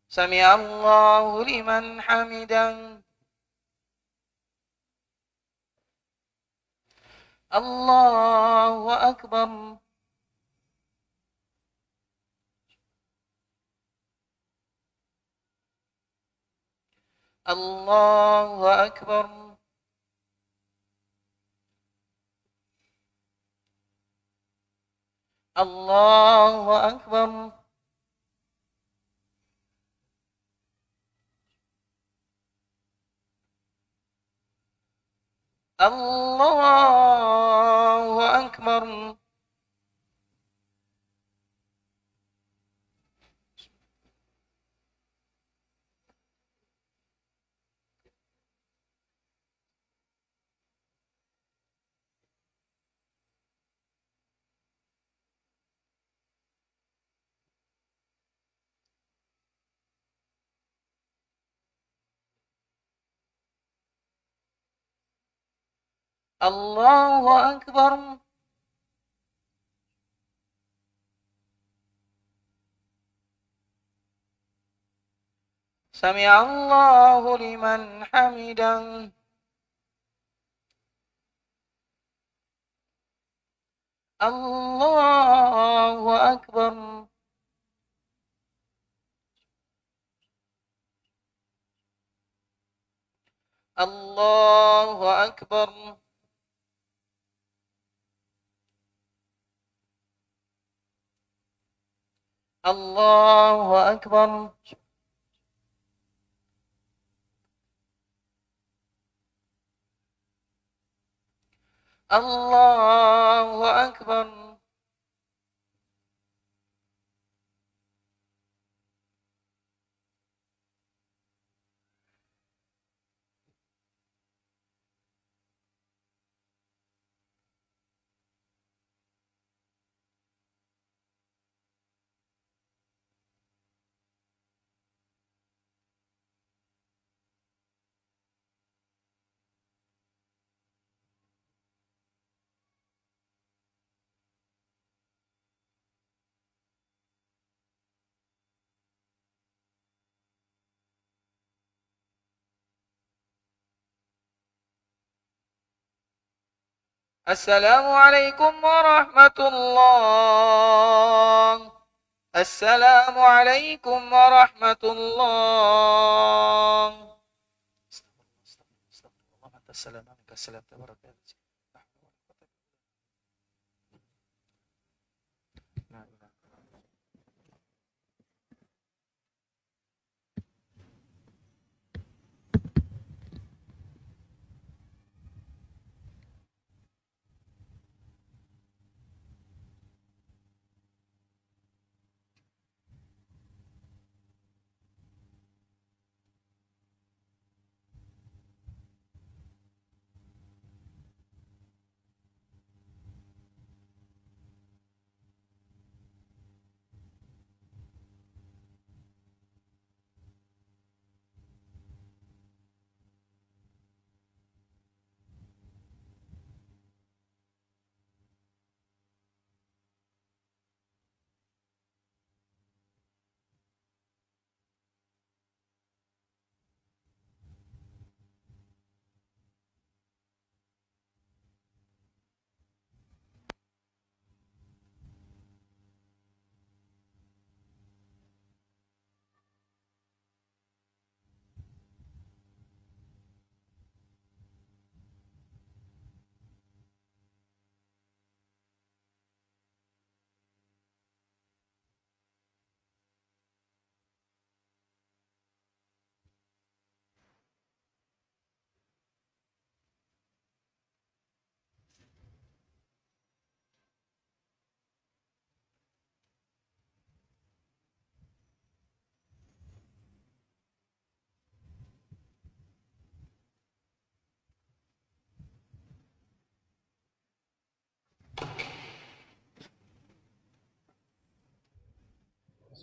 سمع الله لمن حمده. الله أكبر. الله أكبر. الله أكبر. الله أكبر. الله أكبر. سمع الله لمن حمده. الله أكبر. الله أكبر. الله أكبر. الله أكبر. السلام عليكم ورحمة الله. السلام عليكم ورحمة الله. السلام عليكم. السلام تبارك.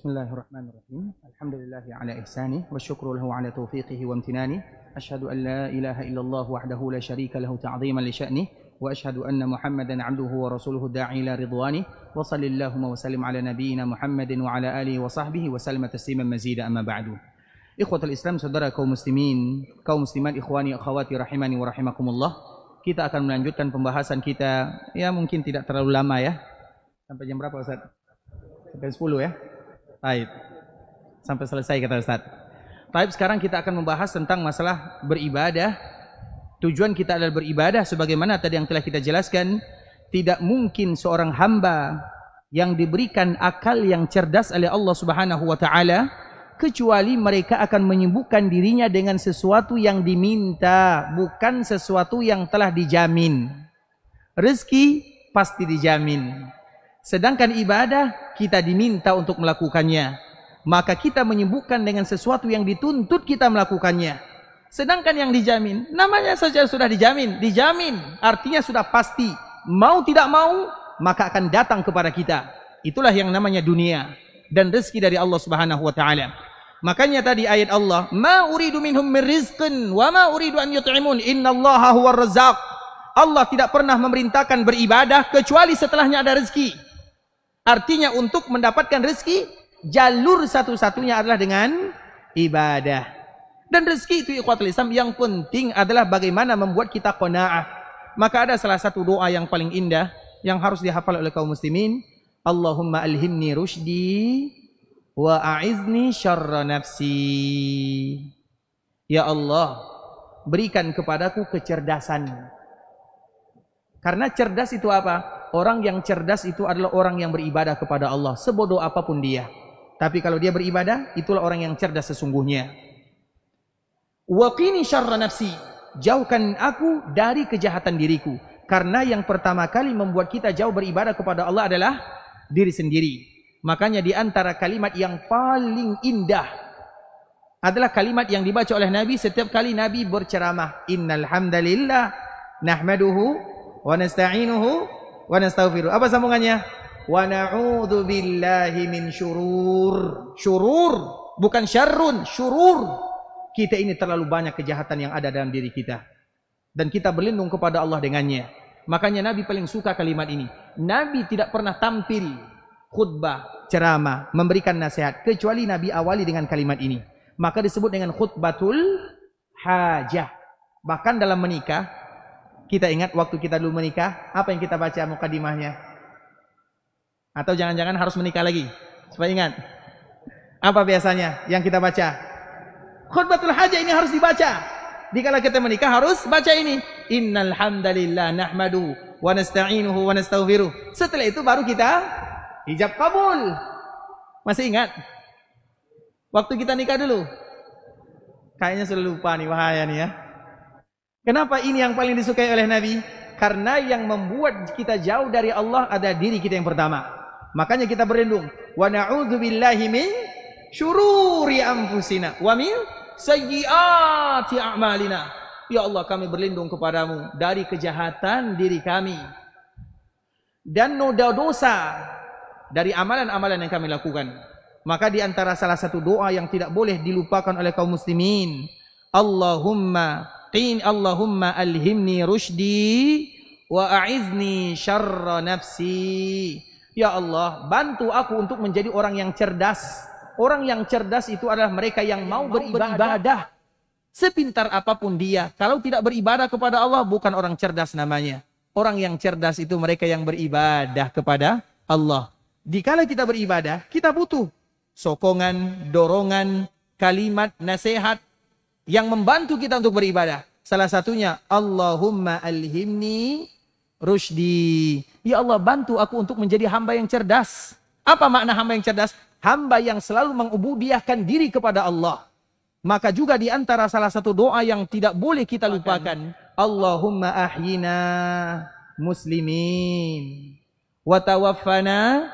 Bismillahirrahmanirrahim. Alhamdulillahi ala ihsani wa syukru lahu ala taufiqihi wa amtinani. Asyhadu an la ilaha illallah wahdahu la syarika lahu ta'ziman li sya'ni wa asyhadu anna Muhammadan 'abduhu wa rasuluhu da'i ila ridwani wa sallallahu wa sallim ala nabiyyina Muhammadin wa ala alihi wa sahbihi wa sallama tasliman mazida amma ba'du. Ikhwatul Islam, saudara kaum muslimin, kaum muslimat, ikhwani akhwati rahimani wa rahimakumullah. Kita akan melanjutkan pembahasan kita, ya mungkin tidak terlalu lama ya. Sampai jam berapa Ustaz? Sampai 10 ya? Baik. Sampai selesai kata Ustaz. Baik, sekarang kita akan membahas tentang masalah beribadah. Tujuan kita adalah beribadah sebagaimana tadi yang telah kita jelaskan. Tidak mungkin seorang hamba yang diberikan akal yang cerdas oleh Allah Subhanahu wa taala kecuali mereka akan menyibukkan dirinya dengan sesuatu yang diminta, bukan sesuatu yang telah dijamin. Rezeki pasti dijamin. Sedangkan ibadah kita diminta untuk melakukannya. Maka kita menyibukkan dengan sesuatu yang dituntut kita melakukannya. Sedangkan yang dijamin, namanya saja sudah dijamin. Dijamin artinya sudah pasti. Mau tidak mau, maka akan datang kepada kita. Itulah yang namanya dunia dan rezeki dari Allah Subhanahu wa taala. Makanya tadi ayat Allah, "Ma uridu minhum min rizqin wa ma uridu an yut'imun, innallaha huwar razzaq." Allah tidak pernah memerintahkan beribadah kecuali setelahnya ada rezeki. Artinya untuk mendapatkan rezeki, jalur satu-satunya adalah dengan ibadah. Dan rezeki itu ikhwatul Islam yang penting adalah bagaimana membuat kita qanaah. Maka ada salah satu doa yang paling indah yang harus dihafal oleh kaum muslimin. Allahumma alhimni rusydi wa a'izni syarra nafsi. Ya Allah, berikan kepadaku kecerdasan. Karena cerdas itu apa? Orang yang cerdas itu adalah orang yang beribadah kepada Allah, sebodoh apapun dia. Tapi kalau dia beribadah, itulah orang yang cerdas sesungguhnya. Wa qini syarra nafsi, jauhkan aku dari kejahatan diriku. Karena yang pertama kali membuat kita jauh beribadah kepada Allah adalah diri sendiri. Makanya di antara kalimat yang paling indah adalah kalimat yang dibaca oleh Nabi setiap kali Nabi berceramah. Innal hamdalillah nahmaduhu wa nasta'inuhu wa nastaghfiruh. Apa sambungannya? Wa na'udzu billahi min syurur. Syurur, bukan syarrun, syurur. Kita ini terlalu banyak kejahatan yang ada dalam diri kita. Dan kita berlindung kepada Allah dengannya. Makanya Nabi paling suka kalimat ini. Nabi tidak pernah tampil khutbah, ceramah, memberikan nasihat kecuali Nabi awali dengan kalimat ini. Maka disebut dengan khutbatul hajah. Bahkan dalam menikah, kita ingat waktu kita dulu menikah, apa yang kita baca mukadimahnya? Atau jangan-jangan harus menikah lagi? Supaya ingat. Apa biasanya yang kita baca? Khutbatul hajah ini harus dibaca. Dikala kita menikah harus baca ini. Innal hamdalillah nahmadu wa nasta'inuhu wa nastaghfiruh. Setelah itu baru kita ijab kabul. Masih ingat? Waktu kita nikah dulu. Kayaknya sudah lupa nih, bahaya nih ya. Kenapa ini yang paling disukai oleh Nabi? Karena yang membuat kita jauh dari Allah ada diri kita yang pertama. Makanya kita berlindung. Wa na'udzu billahi min syururi anfusina wa min sayyiati a'malina. Ya Allah, kami berlindung kepadamu dari kejahatan diri kami dan noda dosa dari amalan-amalan yang kami lakukan. Maka di antara salah satu doa yang tidak boleh dilupakan oleh kaum muslimin, Allahumma alhimni rusydi wa a'izni syarra nafsi. Ya Allah, bantu aku untuk menjadi orang yang cerdas. Orang yang cerdas itu adalah mereka yang mau beribadah. Sepintar apapun dia, kalau tidak beribadah kepada Allah, bukan orang cerdas namanya. Orang yang cerdas itu mereka yang beribadah kepada Allah. Dikala kita beribadah, kita butuh sokongan, dorongan, kalimat, nasihat yang membantu kita untuk beribadah. Salah satunya, Allahumma alhimni rusydi. Ya Allah, bantu aku untuk menjadi hamba yang cerdas. Apa makna hamba yang cerdas? Hamba yang selalu mengubudiahkan diri kepada Allah. Maka juga di antara salah satu doa yang tidak boleh kita lupakan, Allahumma ahyina muslimin wa tawaffana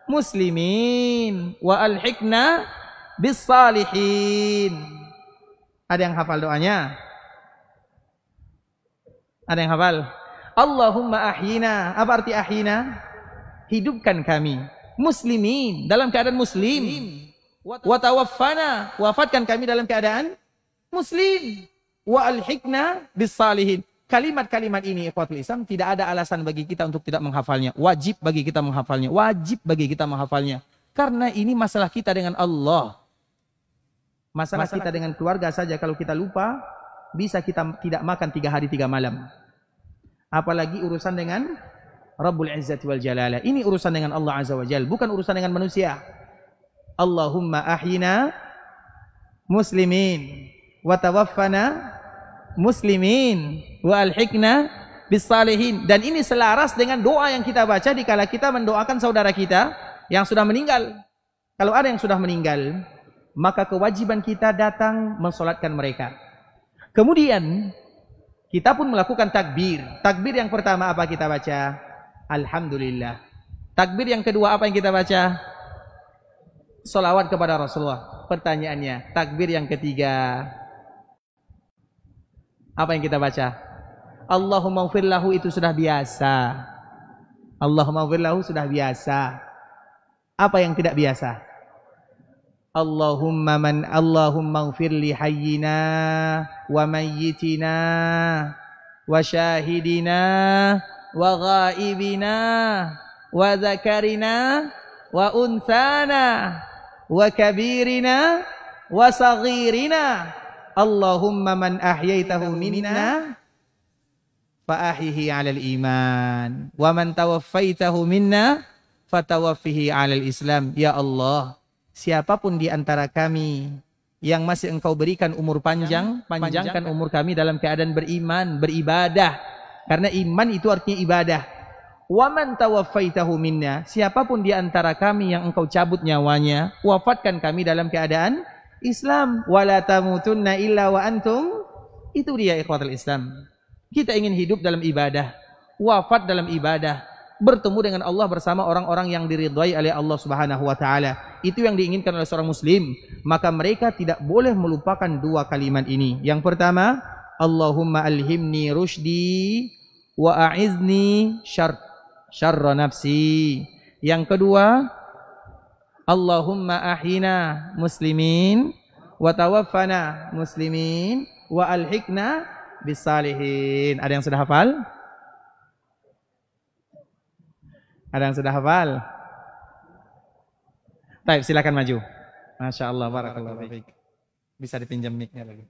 muslimin wa alhiqna bis salihin. Ada yang hafal doanya? Ada yang hafal? Allahumma ahyina. Apa arti ahyina? Hidupkan kami. muslimin, dalam keadaan muslim. Wa tawaffana, wafatkan kami dalam keadaan muslim. Wa alhiqna bis salihin. Kalimat-kalimat ini ikhwatul Islam tidak ada alasan bagi kita untuk tidak menghafalnya. Wajib bagi kita menghafalnya. Wajib bagi kita menghafalnya. Karena ini masalah kita dengan Allah. Masalah kita dengan keluarga saja kalau kita lupa, bisa kita tidak makan 3 hari 3 malam. Apalagi urusan dengan Rabbul Izzati wal Jalalah. Ini urusan dengan Allah Azza wa Jalla, bukan urusan dengan manusia. Allahumma ahyina muslimin wa tawaffana muslimin wa alhiqna bis salihin. Dan ini selaras dengan doa yang kita baca dikala kita mendoakan saudara kita yang sudah meninggal. Kalau ada yang sudah meninggal, maka kewajiban kita datang mensolatkan mereka. Kemudian kita pun melakukan takbir. Takbir yang pertama apa kita baca? Alhamdulillah. Takbir yang kedua apa yang kita baca? Salawat kepada Rasulullah. Pertanyaannya, takbir yang ketiga apa yang kita baca? Allahumma ighfir lahu, itu sudah biasa. Allahumma ighfir lahu sudah biasa. Apa yang tidak biasa? Allahumma ighfir li hayyina wa mayyitina wa syahidina wa ghaibina wa zakarina wa unsana wa kabirina wa saghirina. Allahumma man ahyaitahu minna fa ahyihi 'alal iman wa man tawaffaitahu minna fatawaffihi 'alal Islam. Ya Allah, siapapun di antara kami yang masih Engkau berikan umur panjang, panjangkan umur kami dalam keadaan beriman, beribadah. Karena iman itu artinya ibadah. Wa man tawaffaitahu minna, siapapun di antara kami yang Engkau cabut nyawanya, wafatkan kami dalam keadaan Islam. Wala tamutunna illa wa antum. Itu dia ikhwatul Islam. Kita ingin hidup dalam ibadah, wafat dalam ibadah, bertemu dengan Allah bersama orang-orang yang diridhai oleh Allah Subhanahu wa taala. Itu yang diinginkan oleh seorang muslim. Maka mereka tidak boleh melupakan 2 kalimat ini. Yang pertama, Allahumma alhimni rusydi wa a'izni syarra nafsi. Yang kedua, Allahumma ahyina muslimin wa tawaffana muslimin wa alhiqna bis salihin. Ada yang sudah hafal? Ada yang sudah hafal? Baik, silakan maju. Masya Allah, barakallahu fiik. Bisa dipinjam mic-nya lagi.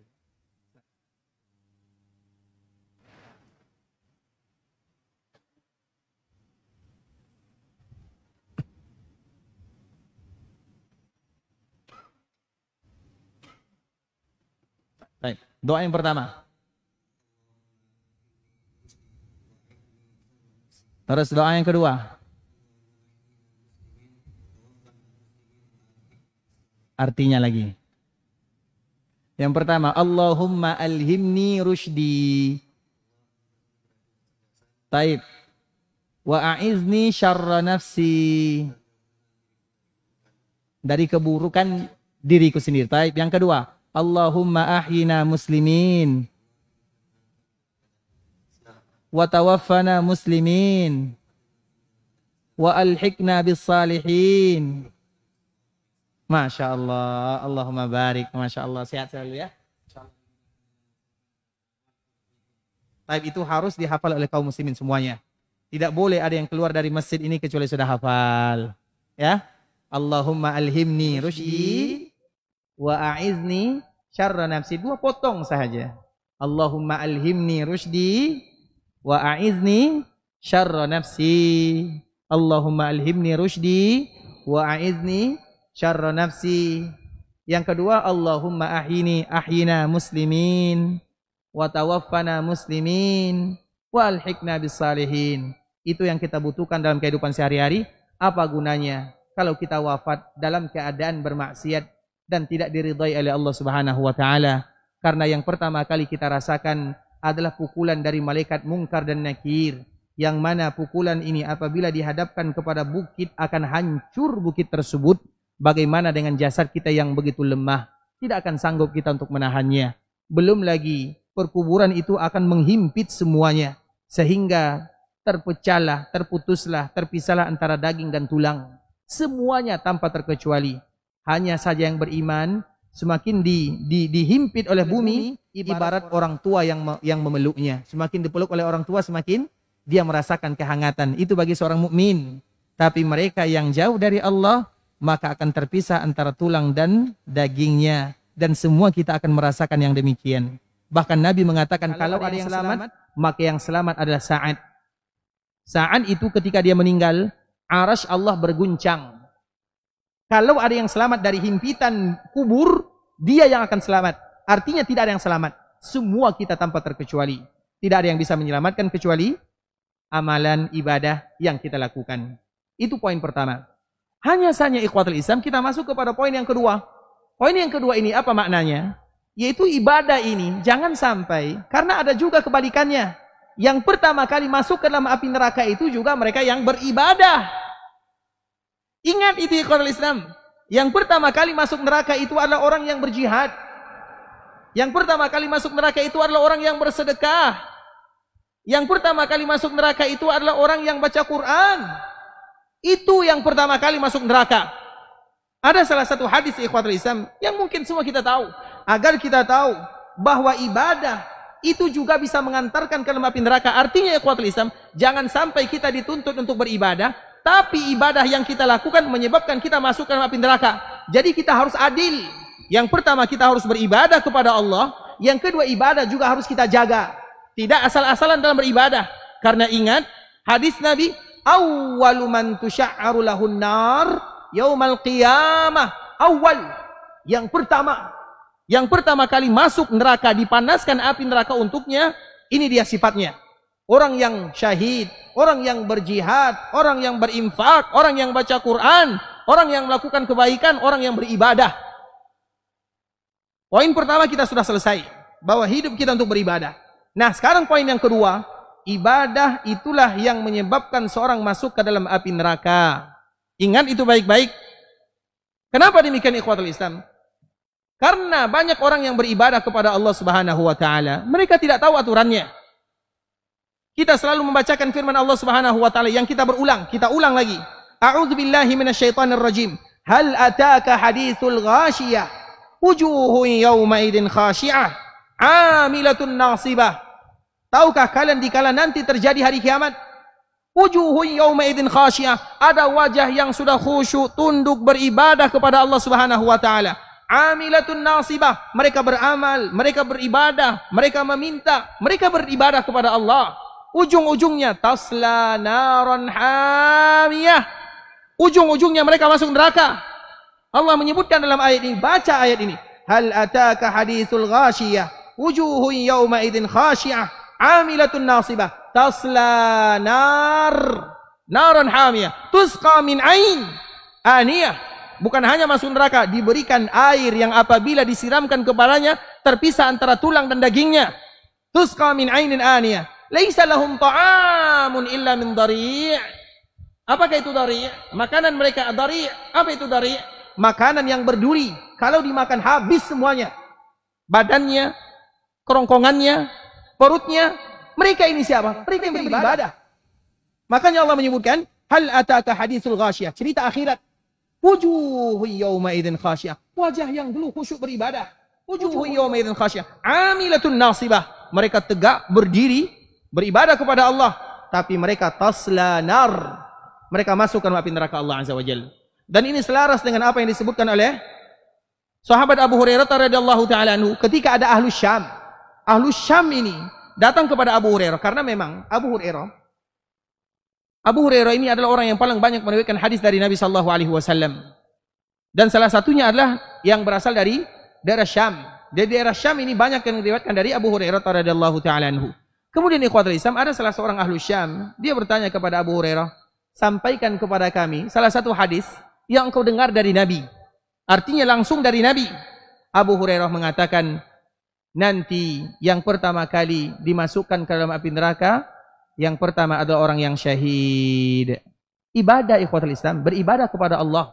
Baik, doa yang pertama. Terus doa yang kedua. Artinya lagi. Yang pertama, Allahumma alhimni rusydi. Taib. Wa a'izni syarra nafsi. Dari keburukan diriku sendiri. Taib. Yang kedua, Allahumma ahyina muslimin wa tawaffana muslimin wa alhiqna bis salihin. Masya Allah, Allahumma barik. Masya Allah, sehat selalu ya. Taib, itu harus dihafal oleh kaum muslimin semuanya. Tidak boleh ada yang keluar dari masjid ini kecuali sudah hafal. Ya, Allahumma alhimni rusydi wa a'izni syarra nafsi. 2 potong saja. Allahumma alhimni rusydi wa a'izni syarra nafsi. Allahumma alhimni rusydi wa a'izni syarra nafsi. Yang kedua, Allahumma ahyina muslimin wa tawaffana muslimin wa alhiqna bis salihin. Itu yang kita butuhkan dalam kehidupan sehari-hari. Apa gunanya kalau kita wafat dalam keadaan bermaksiat dan tidak diridhai oleh Allah Subhanahu wa taala? Karena yang pertama kali kita rasakan adalah pukulan dari malaikat Munkar dan Nakir, yang mana pukulan ini apabila dihadapkan kepada bukit akan hancur bukit tersebut. Bagaimana dengan jasad kita yang begitu lemah? Tidak akan sanggup kita untuk menahannya. Belum lagi perkuburan itu akan menghimpit semuanya, sehingga terpecahlah, terputuslah, terpisahlah antara daging dan tulang. Semuanya tanpa terkecuali. Hanya saja yang beriman semakin dihimpit oleh bumi ibarat orang tua yang memeluknya. Semakin dipeluk oleh orang tua semakin dia merasakan kehangatan. Itu bagi seorang mukmin. Tapi mereka yang jauh dari Allah maka akan terpisah antara tulang dan dagingnya. Dan semua kita akan merasakan yang demikian. Bahkan Nabi mengatakan kalau ada yang selamat, maka yang selamat adalah Sa'ad. Sa'ad itu ketika dia meninggal, arasy Allah berguncang. Kalau ada yang selamat dari himpitan kubur, dia yang akan selamat. Artinya tidak ada yang selamat. Semua kita tanpa terkecuali. Tidak ada yang bisa menyelamatkan kecuali amalan ibadah yang kita lakukan. Itu poin pertama. Hanya saja ikhwatul Islam, kita masuk kepada poin yang kedua. Poin yang kedua ini apa maknanya? Yaitu ibadah ini jangan sampai, karena ada juga kebalikannya. Yang pertama kali masuk ke dalam api neraka itu juga mereka yang beribadah. Ingat itu ikhwatul Islam. Yang pertama kali masuk neraka itu adalah orang yang berjihad. Yang pertama kali masuk neraka itu adalah orang yang bersedekah. Yang pertama kali masuk neraka itu adalah orang yang baca Quran. Itu yang pertama kali masuk neraka. Ada salah satu hadis ikhwatul Islam yang mungkin semua kita tahu. Agar kita tahu bahwa ibadah itu juga bisa mengantarkan ke dalam api neraka. Artinya ikhwatul Islam, jangan sampai kita dituntut untuk beribadah, tapi ibadah yang kita lakukan menyebabkan kita masuk ke dalam api neraka. Jadi kita harus adil. Yang pertama kita harus beribadah kepada Allah. Yang kedua ibadah juga harus kita jaga. Tidak asal-asalan dalam beribadah. Karena ingat hadis Nabi, awwalu man tusya'aru lahun nar yaumal qiyamah. Awal, yang pertama kali masuk neraka, dipanaskan api neraka untuknya, ini dia sifatnya. Orang yang syahid, orang yang berjihad, orang yang berinfak, orang yang baca Quran, orang yang melakukan kebaikan, orang yang beribadah. Poin pertama kita sudah selesai, bahwa hidup kita untuk beribadah. Nah, sekarang poin yang kedua, ibadah itulah yang menyebabkan seorang masuk ke dalam api neraka. Ingat itu baik-baik. Kenapa demikian ikhwatul Islam? Karena banyak orang yang beribadah kepada Allah Subhanahu wa taala, mereka tidak tahu aturannya. Kita selalu membacakan firman Allah Subhanahu wa taala yang kita berulang, kita ulang lagi. A'udzubillahi minasyaitonir rajim. Hal ataka haditsul ghashiyah? Wujuhun yawma idzin khashi'ah, 'amilatun nasibah. Tahukah kalian dikala nanti terjadi hari kiamat? Wujuhun yawma idzin khashi'ah, ada wajah yang sudah khusyuk, tunduk beribadah kepada Allah Subhanahu wa taala. 'Amilatun nasibah, mereka beramal, mereka beribadah, mereka meminta, mereka beribadah kepada Allah. Ujung-ujungnya tasla naran hamiyah. Ujung-ujungnya mereka masuk neraka. Allah menyebutkan dalam ayat ini, baca ayat ini. Hal ataka haditsul ghashiyah, wujuhun yawma idzin khashi'ah, 'amilatun nasibah, tasla naran hamiyah, tusqa min ain aniyah. Bukan hanya masuk neraka, diberikan air yang apabila disiramkan kepadanya terpisah antara tulang dan dagingnya. Tusqa min ainin aniyah. Laisa lahum ta'amun illa min dari'. Apakah itu dari'? Makanan mereka dari'. Apa itu dari'? Makanan yang berduri. Kalau dimakan habis semuanya. Badannya, kerongkongannya, perutnya. Mereka ini siapa? Mereka yang beribadah. Makanya Allah menyebutkan, hal ataka haditsul ghashiyah. Cerita akhirat. Wujuhu yawma idzin khashi'ah. Wajah yang dulu khusyuk beribadah. Wujuhu yawma idzin khashi'ah, 'amilatun nasibah. Mereka tegak berdiri beribadah kepada Allah, tapi mereka tasla nar. Mereka masuk ke api neraka Allah Azza wa Jalla. Dan ini selaras dengan apa yang disebutkan oleh sahabat Abu Hurairah radhiyallahu taala anhu ketika ada Ahlus Syam. Ahlus Syam ini datang kepada Abu Hurairah karena memang Abu Hurairah ini adalah orang yang paling banyak meriwayatkan hadis dari Nabi sallallahu alaihi wasallam. Dan salah satunya adalah yang berasal dari daerah Syam. Dari daerah Syam ini banyak yang meriwayatkan dari Abu Hurairah radhiyallahu taala anhu. Kemudian ikhwatul Islam, ada salah seorang ahlu Syam, dia bertanya kepada Abu Hurairah, sampaikan kepada kami salah satu hadis yang engkau dengar dari Nabi. Artinya langsung dari Nabi. Abu Hurairah mengatakan, nanti yang pertama kali dimasukkan ke dalam api neraka, yang pertama adalah orang yang syahid. Ibadah ikhwatul Islam, beribadah kepada Allah.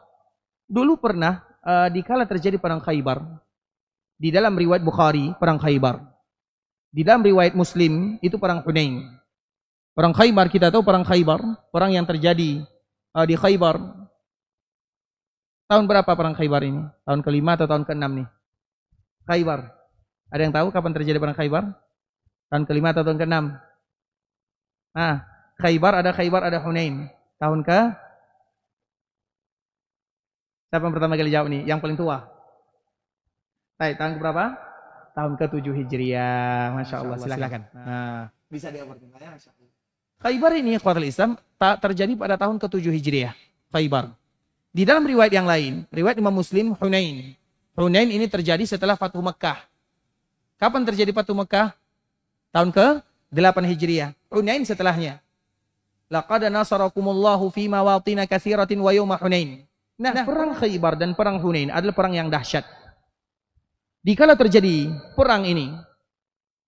Dulu pernah dikala terjadi perang Khaybar. Di dalam riwayat Bukhari, perang Khaybar. Di dalam riwayat Muslim, itu perang Hunain. Perang Khaybar, kita tahu perang Khaybar, perang yang terjadi di Khaybar. Tahun berapa perang Khaybar ini? Tahun ke-5 atau tahun ke-6 nih? Khaybar. Ada yang tahu kapan terjadi perang Khaybar? Tahun ke-5 atau tahun ke-6? Khaybar ada Hunain. Tahun ke? Siapa yang pertama kali jawab nih? Yang paling tua. Baik, tahun berapa? Tahun ke-7 Hijriah. Masya Allah, silakan. Nah, bisa diabarkan ya, Masya Allah. Khaybar ini, ikhwatul Islam, terjadi pada tahun ke-7 Hijriah. Khaybar. Di dalam riwayat yang lain, riwayat Imam Muslim, Hunain. Hunain ini terjadi setelah Fathu Mekah. Kapan terjadi Fathu Mekah? Tahun ke-8 Hijriah. Hunain setelahnya. Laqad nasarakumullahu fi mawatina katsiratin wa yawma Hunain. Nah, perang Khaybar dan perang Hunain adalah perang yang dahsyat. Dikala terjadi perang ini,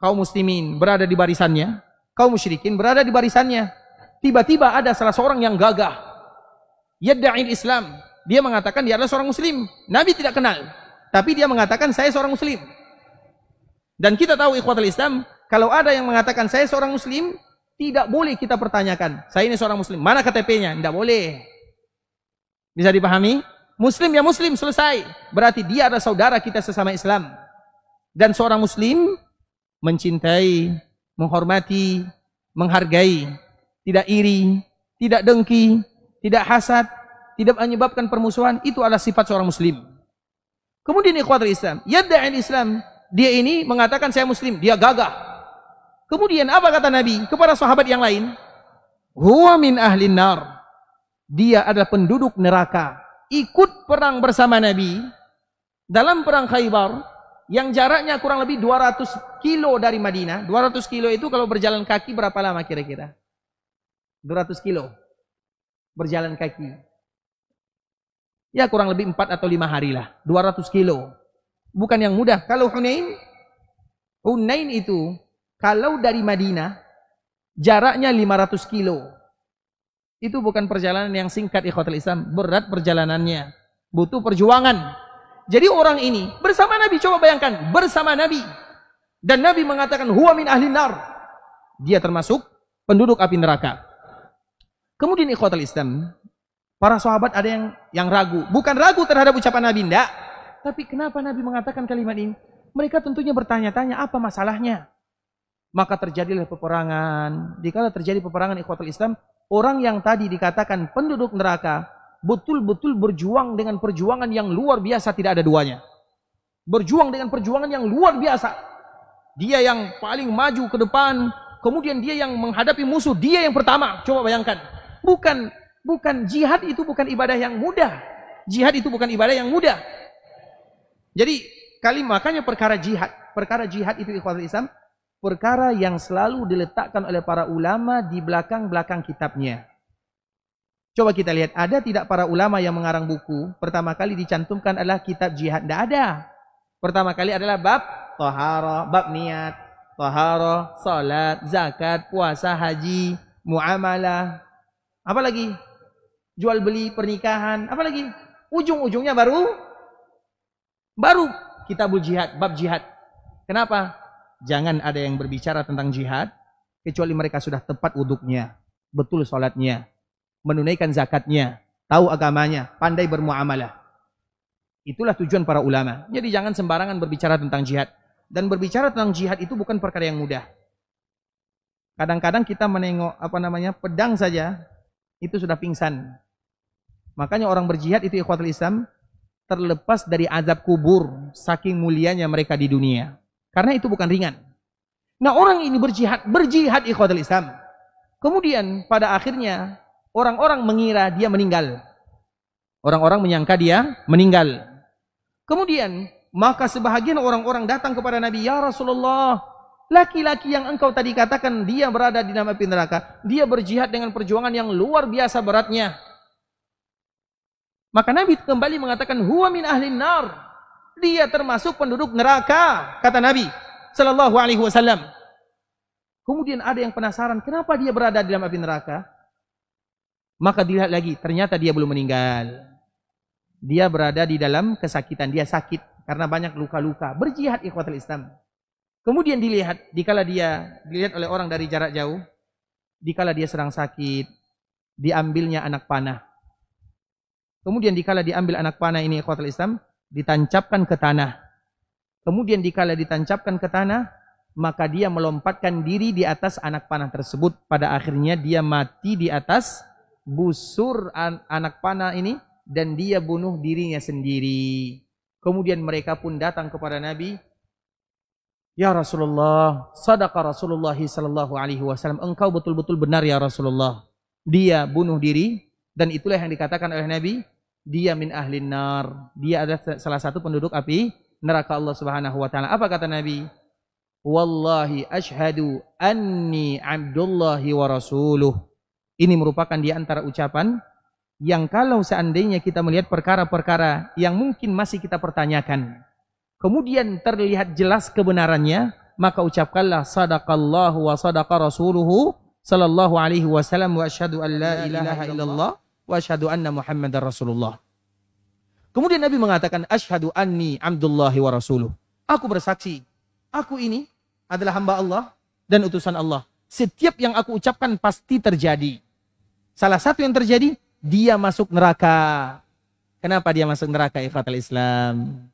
kaum muslimin berada di barisannya, kaum musyrikin berada di barisannya. Tiba-tiba ada salah seorang yang gagah. Yadda'il Islam. Dia mengatakan dia adalah seorang muslim. Nabi tidak kenal. Tapi dia mengatakan saya seorang muslim. Dan kita tahu ikhwatul Islam, kalau ada yang mengatakan saya seorang muslim, tidak boleh kita pertanyakan. Saya ini seorang muslim. Mana KTP-nya? Tidak boleh. Bisa dipahami? Muslim ya muslim, selesai. Berarti dia adalah saudara kita sesama Islam. Dan seorang muslim mencintai, menghormati, menghargai, tidak iri, tidak dengki, tidak hasad, tidak menyebabkan permusuhan. Itu adalah sifat seorang muslim. Kemudian ikhwatul Islam, yadda'il Islam, dia ini mengatakan saya muslim, dia gagah. Kemudian apa kata Nabi kepada sahabat yang lain? Huwa min ahlin nar. Dia adalah penduduk neraka. Ikut perang bersama Nabi dalam perang Khaybar yang jaraknya kurang lebih 200 kilo dari Madinah. 200 kilo itu kalau berjalan kaki berapa lama kira-kira? 200 kilo berjalan kaki. Ya kurang lebih 4 atau 5 hari lah. 200 kilo. Bukan yang mudah. Kalau Hunain itu kalau dari Madinah jaraknya 500 kilo. Itu bukan perjalanan yang singkat ikhwatul Islam, berat perjalanannya, butuh perjuangan. Jadi orang ini bersama Nabi, coba bayangkan, bersama Nabi. Dan Nabi mengatakan huwa min ahlin nar. Dia termasuk penduduk api neraka. Kemudian ikhwatul Islam, para sahabat ada yang ragu, bukan ragu terhadap ucapan Nabi, enggak. Tapi kenapa Nabi mengatakan kalimat ini? Mereka tentunya bertanya-tanya apa masalahnya. Maka terjadilah peperangan. Dikala terjadi peperangan ikhwatul Islam, orang yang tadi dikatakan penduduk neraka betul-betul berjuang dengan perjuangan yang luar biasa, tidak ada duanya. Berjuang dengan perjuangan yang luar biasa. Dia yang paling maju ke depan, kemudian dia yang menghadapi musuh, dia yang pertama. Coba bayangkan. Bukan jihad itu bukan ibadah yang mudah. Jihad itu bukan ibadah yang mudah. Jadi makanya perkara jihad itu ikhwatul Islam, perkara yang selalu diletakkan oleh para ulama di belakang-belakang kitabnya. Coba kita lihat, ada tidak para ulama yang mengarang buku, pertama kali dicantumkan adalah kitab jihad? Tidak ada. Pertama kali adalah bab taharah, bab niat, taharah, salat, zakat, puasa, haji, muamalah. Apa lagi? Jual beli, pernikahan. Apa lagi? Ujung-ujungnya baru kitabul jihad, bab jihad. Kenapa? Jangan ada yang berbicara tentang jihad kecuali mereka sudah tepat wuduknya, betul sholatnya, menunaikan zakatnya, tahu agamanya, pandai bermuamalah. Itulah tujuan para ulama. Jadi jangan sembarangan berbicara tentang jihad. Dan berbicara tentang jihad itu bukan perkara yang mudah. Kadang-kadang kita menengok pedang saja itu sudah pingsan. Makanya orang berjihad itu ikhwatul Islam terlepas dari azab kubur saking mulianya mereka di dunia. Karena itu bukan ringan. Nah, orang ini berjihad ikhwatul Islam. Kemudian pada akhirnya orang-orang mengira dia meninggal. Orang-orang menyangka dia meninggal. Kemudian maka sebahagian orang-orang datang kepada Nabi, ya Rasulullah, laki-laki yang engkau tadi katakan dia berada di dalam api neraka, dia berjihad dengan perjuangan yang luar biasa beratnya. Maka Nabi kembali mengatakan huwa min ahlin nar. Dia termasuk penduduk neraka, kata Nabi sallallahu alaihi wasallam. Kemudian ada yang penasaran, kenapa dia berada di dalam api neraka? Maka dilihat lagi, ternyata dia belum meninggal. Dia berada di dalam kesakitan, dia sakit karena banyak luka-luka. Berjihad ikhwatul Islam. Kemudian dikala dia dilihat oleh orang dari jarak jauh, dikala dia sedang sakit, diambilnya anak panah. Kemudian dikala diambil anak panah ini ikhwatul Islam, ditancapkan ke tanah. Kemudian dikala ditancapkan ke tanah, maka dia melompatkan diri di atas anak panah tersebut. Pada akhirnya dia mati di atas busur anak panah ini dan dia bunuh dirinya sendiri. Kemudian mereka pun datang kepada Nabi, "Ya Rasulullah, sadaqa Rasulullah sallallahu alaihi wasallam, engkau betul-betul benar ya Rasulullah. Dia bunuh diri dan itulah yang dikatakan oleh Nabi, dia min ahlin nar. Dia adalah salah satu penduduk api neraka Allah Subhanahu wa taala." Apa kata Nabi? "Wallahi asyhadu anni abdullahi wa rasuluh." Ini merupakan di antara ucapan yang kalau seandainya kita melihat perkara-perkara yang mungkin masih kita pertanyakan, kemudian terlihat jelas kebenarannya, maka ucapkanlah sadaqallahu wa sadaqa rasuluhu sallallahu alaihi wasallam wa asyhadu an la ilaha illallah wa asyhadu anna muhammadar rasulullah. Kemudian Nabi mengatakan, "Asyhadu anni abdullahi wa rasuluh." Aku bersaksi, aku ini adalah hamba Allah dan utusan Allah. Setiap yang aku ucapkan pasti terjadi. Salah satu yang terjadi, dia masuk neraka. Kenapa dia masuk neraka, ikhwatul Islam?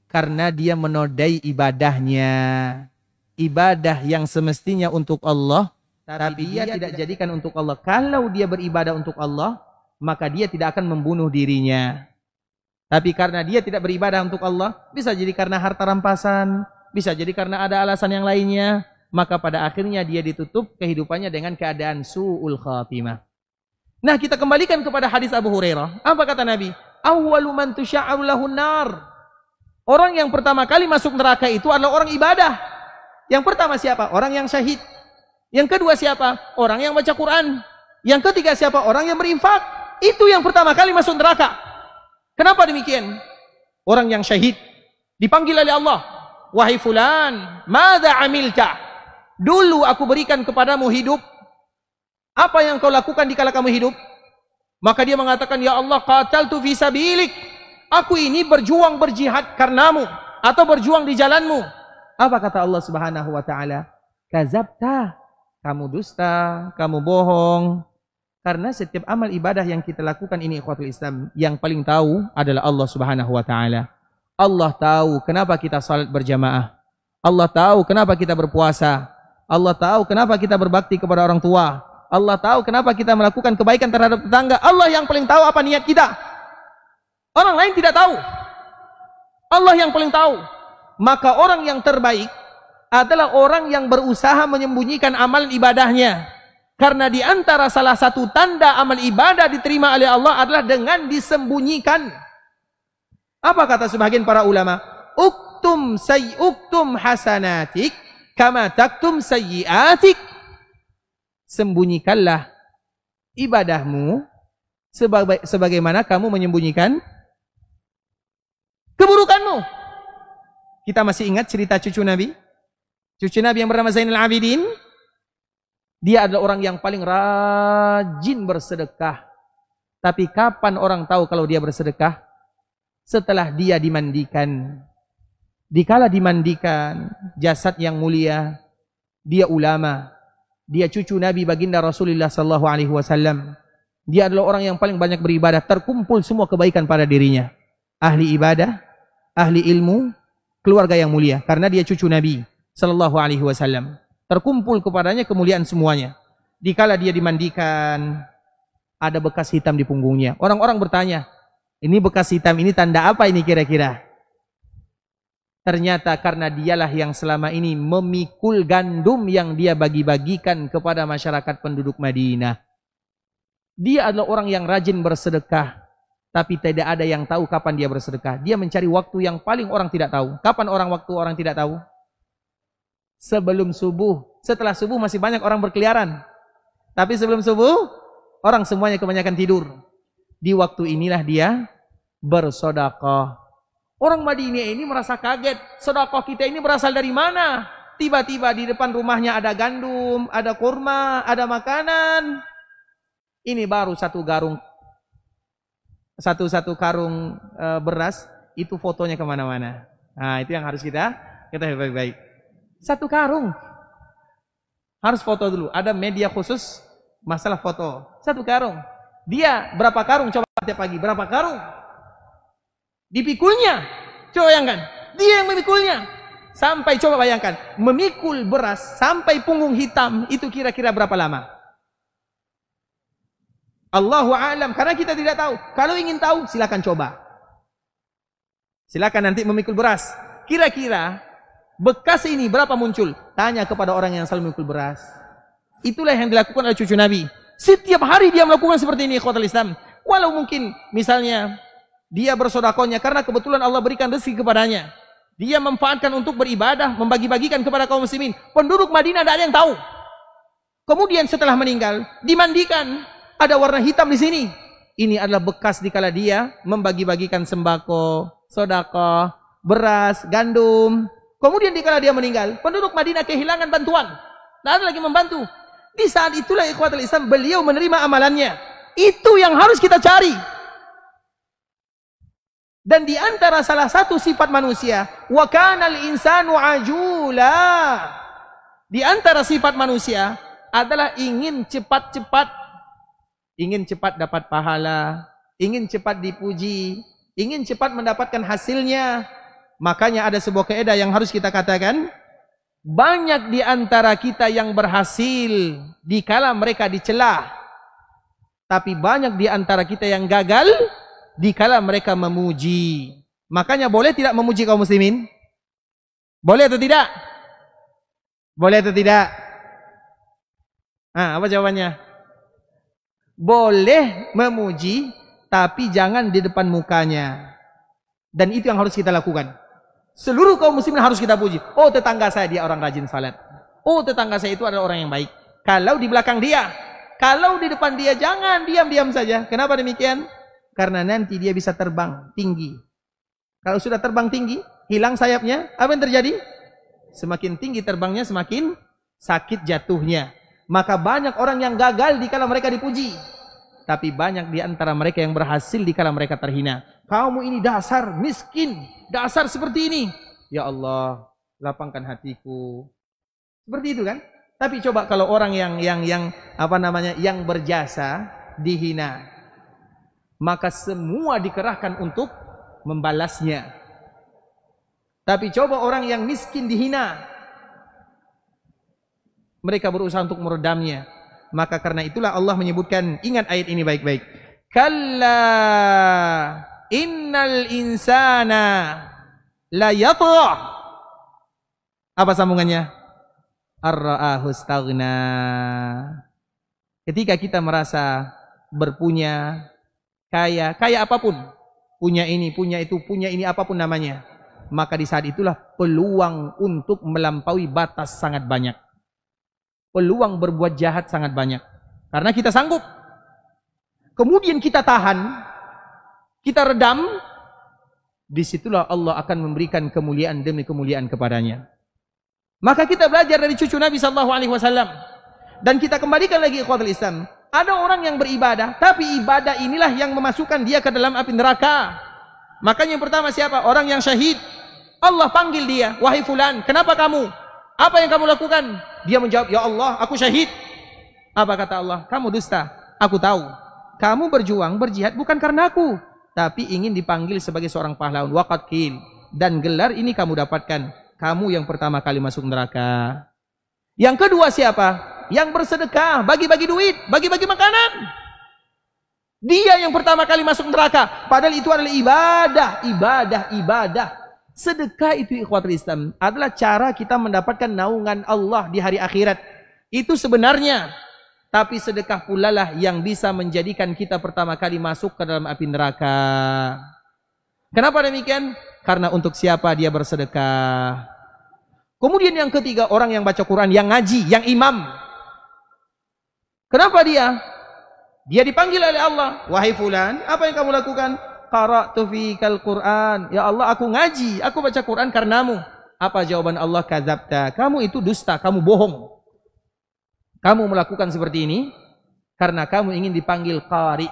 Karena dia menodai ibadahnya. Ibadah yang semestinya untuk Allah, tapi dia tidak jadikan untuk Allah. Kalau dia beribadah untuk Allah, maka dia tidak akan membunuh dirinya. Tapi karena dia tidak beribadah untuk Allah, bisa jadi karena harta rampasan, bisa jadi karena ada alasan yang lainnya, maka pada akhirnya dia ditutup kehidupannya dengan keadaan su'ul khatimah. Nah, kita kembalikan kepada hadis Abu Hurairah. Apa kata Nabi? Awwalu man tusya'u lahun nar. Orang yang pertama kali masuk neraka itu adalah orang ibadah. Yang pertama siapa? Orang yang syahid. Yang kedua siapa? Orang yang baca Quran. Yang ketiga siapa? Orang yang berinfak. Itu yang pertama kali masuk neraka. Kenapa demikian? Orang yang syahid dipanggil oleh Allah. Wahai fulan, madza amilta? Dulu aku berikan kepadamu hidup. Apa yang kau lakukan dikala kamu hidup? Maka dia mengatakan, "Ya Allah, qataltu fi sabilik." Aku ini berjuang berjihad karenamu atau berjuang di jalanmu. Apa kata Allah Subhanahu wa taala? Kazabta. Kamu dusta, kamu bohong. Karena setiap amal ibadah yang kita lakukan ini ikhwatul Islam, yang paling tahu adalah Allah Subhanahu wa taala. Allah tahu kenapa kita salat berjamaah. Allah tahu kenapa kita berpuasa. Allah tahu kenapa kita berbakti kepada orang tua. Allah tahu kenapa kita melakukan kebaikan terhadap tetangga. Allah yang paling tahu apa niat kita. Orang lain tidak tahu. Allah yang paling tahu. Maka orang yang terbaik adalah orang yang berusaha menyembunyikan amal ibadahnya. Karena di antara salah satu tanda amal ibadah diterima oleh Allah adalah dengan disembunyikan. Apa kata sebagian para ulama? Uktum hasanatik kama taktum sayyiatik. Sembunyikanlah ibadahmu sebagaimana kamu menyembunyikan keburukanmu. Kita masih ingat cerita cucu Nabi? Cucu Nabi yang bernama Zainal Abidin. Dia adalah orang yang paling rajin bersedekah. Tapi kapan orang tahu kalau dia bersedekah? Setelah dia dimandikan. Dikala dimandikan, jasad yang mulia, dia ulama, dia cucu Nabi baginda Rasulullah sallallahu alaihi wasallam. Dia adalah orang yang paling banyak beribadah, terkumpul semua kebaikan pada dirinya. Ahli ibadah, ahli ilmu, keluarga yang mulia karena dia cucu Nabi sallallahu alaihi wasallam. Terkumpul kepadanya kemuliaan semuanya. Dikala dia dimandikan, ada bekas hitam di punggungnya. Orang-orang bertanya, ini bekas hitam ini tanda apa ini kira-kira? Ternyata karena dialah yang selama ini memikul gandum yang dia bagi-bagikan kepada masyarakat penduduk Madinah. Dia adalah orang yang rajin bersedekah, tapi tidak ada yang tahu kapan dia bersedekah. Dia mencari waktu yang paling orang tidak tahu. Kapan waktu orang tidak tahu? Sebelum subuh. Setelah subuh masih banyak orang berkeliaran. Tapi sebelum subuh, orang semuanya kebanyakan tidur. Di waktu inilah dia bersedekah. Orang Madinah ini merasa kaget. Sedekah kita ini berasal dari mana? Tiba-tiba di depan rumahnya ada gandum, ada kurma, ada makanan. Ini baru satu karung beras. Itu fotonya kemana-mana. Nah, itu yang harus kita baik-baik. Satu karung. Harus foto dulu. Ada media khusus masalah foto. Satu karung. Dia berapa karung coba tiap pagi? Berapa karung? Dipikulnya. Coba bayangkan. Dia yang memikulnya. Sampai coba bayangkan. Memikul beras sampai punggung hitam. Itu kira-kira berapa lama? Allahu a'lam. Karena kita tidak tahu. Kalau ingin tahu silakan coba. Silakan nanti memikul beras. Kira-kira bekas ini berapa muncul? Tanya kepada orang yang selalu memikul beras. Itulah yang dilakukan oleh cucu Nabi. Setiap hari dia melakukan seperti ini, ikhwatul Islam. Walau mungkin misalnya dia bersodakohnya karena kebetulan Allah berikan rezeki kepadanya. Dia memanfaatkan untuk beribadah, membagi-bagikan kepada kaum muslimin. Penduduk Madinah tidak ada yang tahu. Kemudian setelah meninggal, dimandikan. Ada warna hitam di sini. Ini adalah bekas dikala dia membagi-bagikan sembako, sedekah, beras, gandum. Kemudian dikala dia meninggal, penduduk Madinah kehilangan bantuan. Tidak ada lagi membantu. Di saat itulah ikhwatul Islam beliau menerima amalannya. Itu yang harus kita cari. Dan di antara salah satu sifat manusia, wa kanal insanu ajula. Di antara sifat manusia adalah ingin cepat-cepat, ingin cepat dapat pahala, ingin cepat dipuji, ingin cepat mendapatkan hasilnya. Makanya ada sebuah kaidah yang harus kita katakan, banyak di antara kita yang berhasil dikala mereka dicela, tapi banyak di antara kita yang gagal dikala mereka memuji. Makanya boleh tidak memuji kaum muslimin? Boleh atau tidak? Boleh atau tidak? Apa jawabannya? Boleh memuji, tapi jangan di depan mukanya. Dan itu yang harus kita lakukan. Seluruh kaum muslimin harus kita puji. Oh, tetangga saya dia orang rajin salat. Oh, tetangga saya itu adalah orang yang baik. Kalau di belakang dia, kalau di depan dia jangan diam-diam saja. Kenapa demikian? Karena nanti dia bisa terbang tinggi. Kalau sudah terbang tinggi, hilang sayapnya, apa yang terjadi? Semakin tinggi terbangnya, semakin sakit jatuhnya. Maka banyak orang yang gagal dikala mereka dipuji. Tapi banyak di antara mereka yang berhasil dikala mereka terhina. Kamu ini dasar miskin, dasar seperti ini. Ya Allah, lapangkan hatiku. Seperti itu kan? Tapi coba kalau orang yang berjasa dihina, maka semua dikerahkan untuk membalasnya. Tapi coba orang yang miskin dihina, mereka berusaha untuk meredamnya. Maka karena itulah Allah menyebutkan, ingat ayat ini baik-baik. Kalla innal insana la yatgha. Apa sambungannya? Ar-ra'ahu istaghna. Ketika kita merasa berpunya, kaya apapun, punya ini, punya itu, punya ini, apapun namanya, maka di saat itulah peluang untuk melampaui batas sangat banyak. Peluang berbuat jahat sangat banyak. Karena kita sanggup. Kemudian kita tahan, kita redam, disitulah Allah akan memberikan kemuliaan demi kemuliaan kepadanya. Maka kita belajar dari cucu Nabi SAW. Dan kita kembalikan lagi ikhwatul Islam. Ada orang yang beribadah, tapi ibadah inilah yang memasukkan dia ke dalam api neraka. Makanya yang pertama siapa? Orang yang syahid. Allah panggil dia, wahai fulan, kenapa kamu? Apa yang kamu lakukan? Dia menjawab, ya Allah, aku syahid. Apa kata Allah? Kamu dusta. Aku tahu. Kamu berjuang, berjihad bukan karena aku, tapi ingin dipanggil sebagai seorang pahlawan. Waqad qil. Dan gelar ini kamu dapatkan. Kamu yang pertama kali masuk neraka. Yang kedua siapa? Yang bersedekah, bagi-bagi duit, bagi-bagi makanan. Dia yang pertama kali masuk neraka. Padahal itu adalah ibadah. Sedekah itu ikhwatul Islam adalah cara kita mendapatkan naungan Allah di hari akhirat. Itu sebenarnya. Tapi sedekah pula lah yang bisa menjadikan kita pertama kali masuk ke dalam api neraka. Kenapa demikian? Karena untuk siapa dia bersedekah. Kemudian yang ketiga, orang yang baca Quran, yang ngaji, yang imam. Kenapa dia? Dia dipanggil oleh Allah. Wahai fulan, apa yang kamu lakukan? Qara'tu fikal Quran. Ya Allah, aku ngaji, aku baca Quran karenamu. Apa jawaban Allah? Kadzabta. Kamu itu dusta, kamu bohong. Kamu melakukan seperti ini karena kamu ingin dipanggil qari.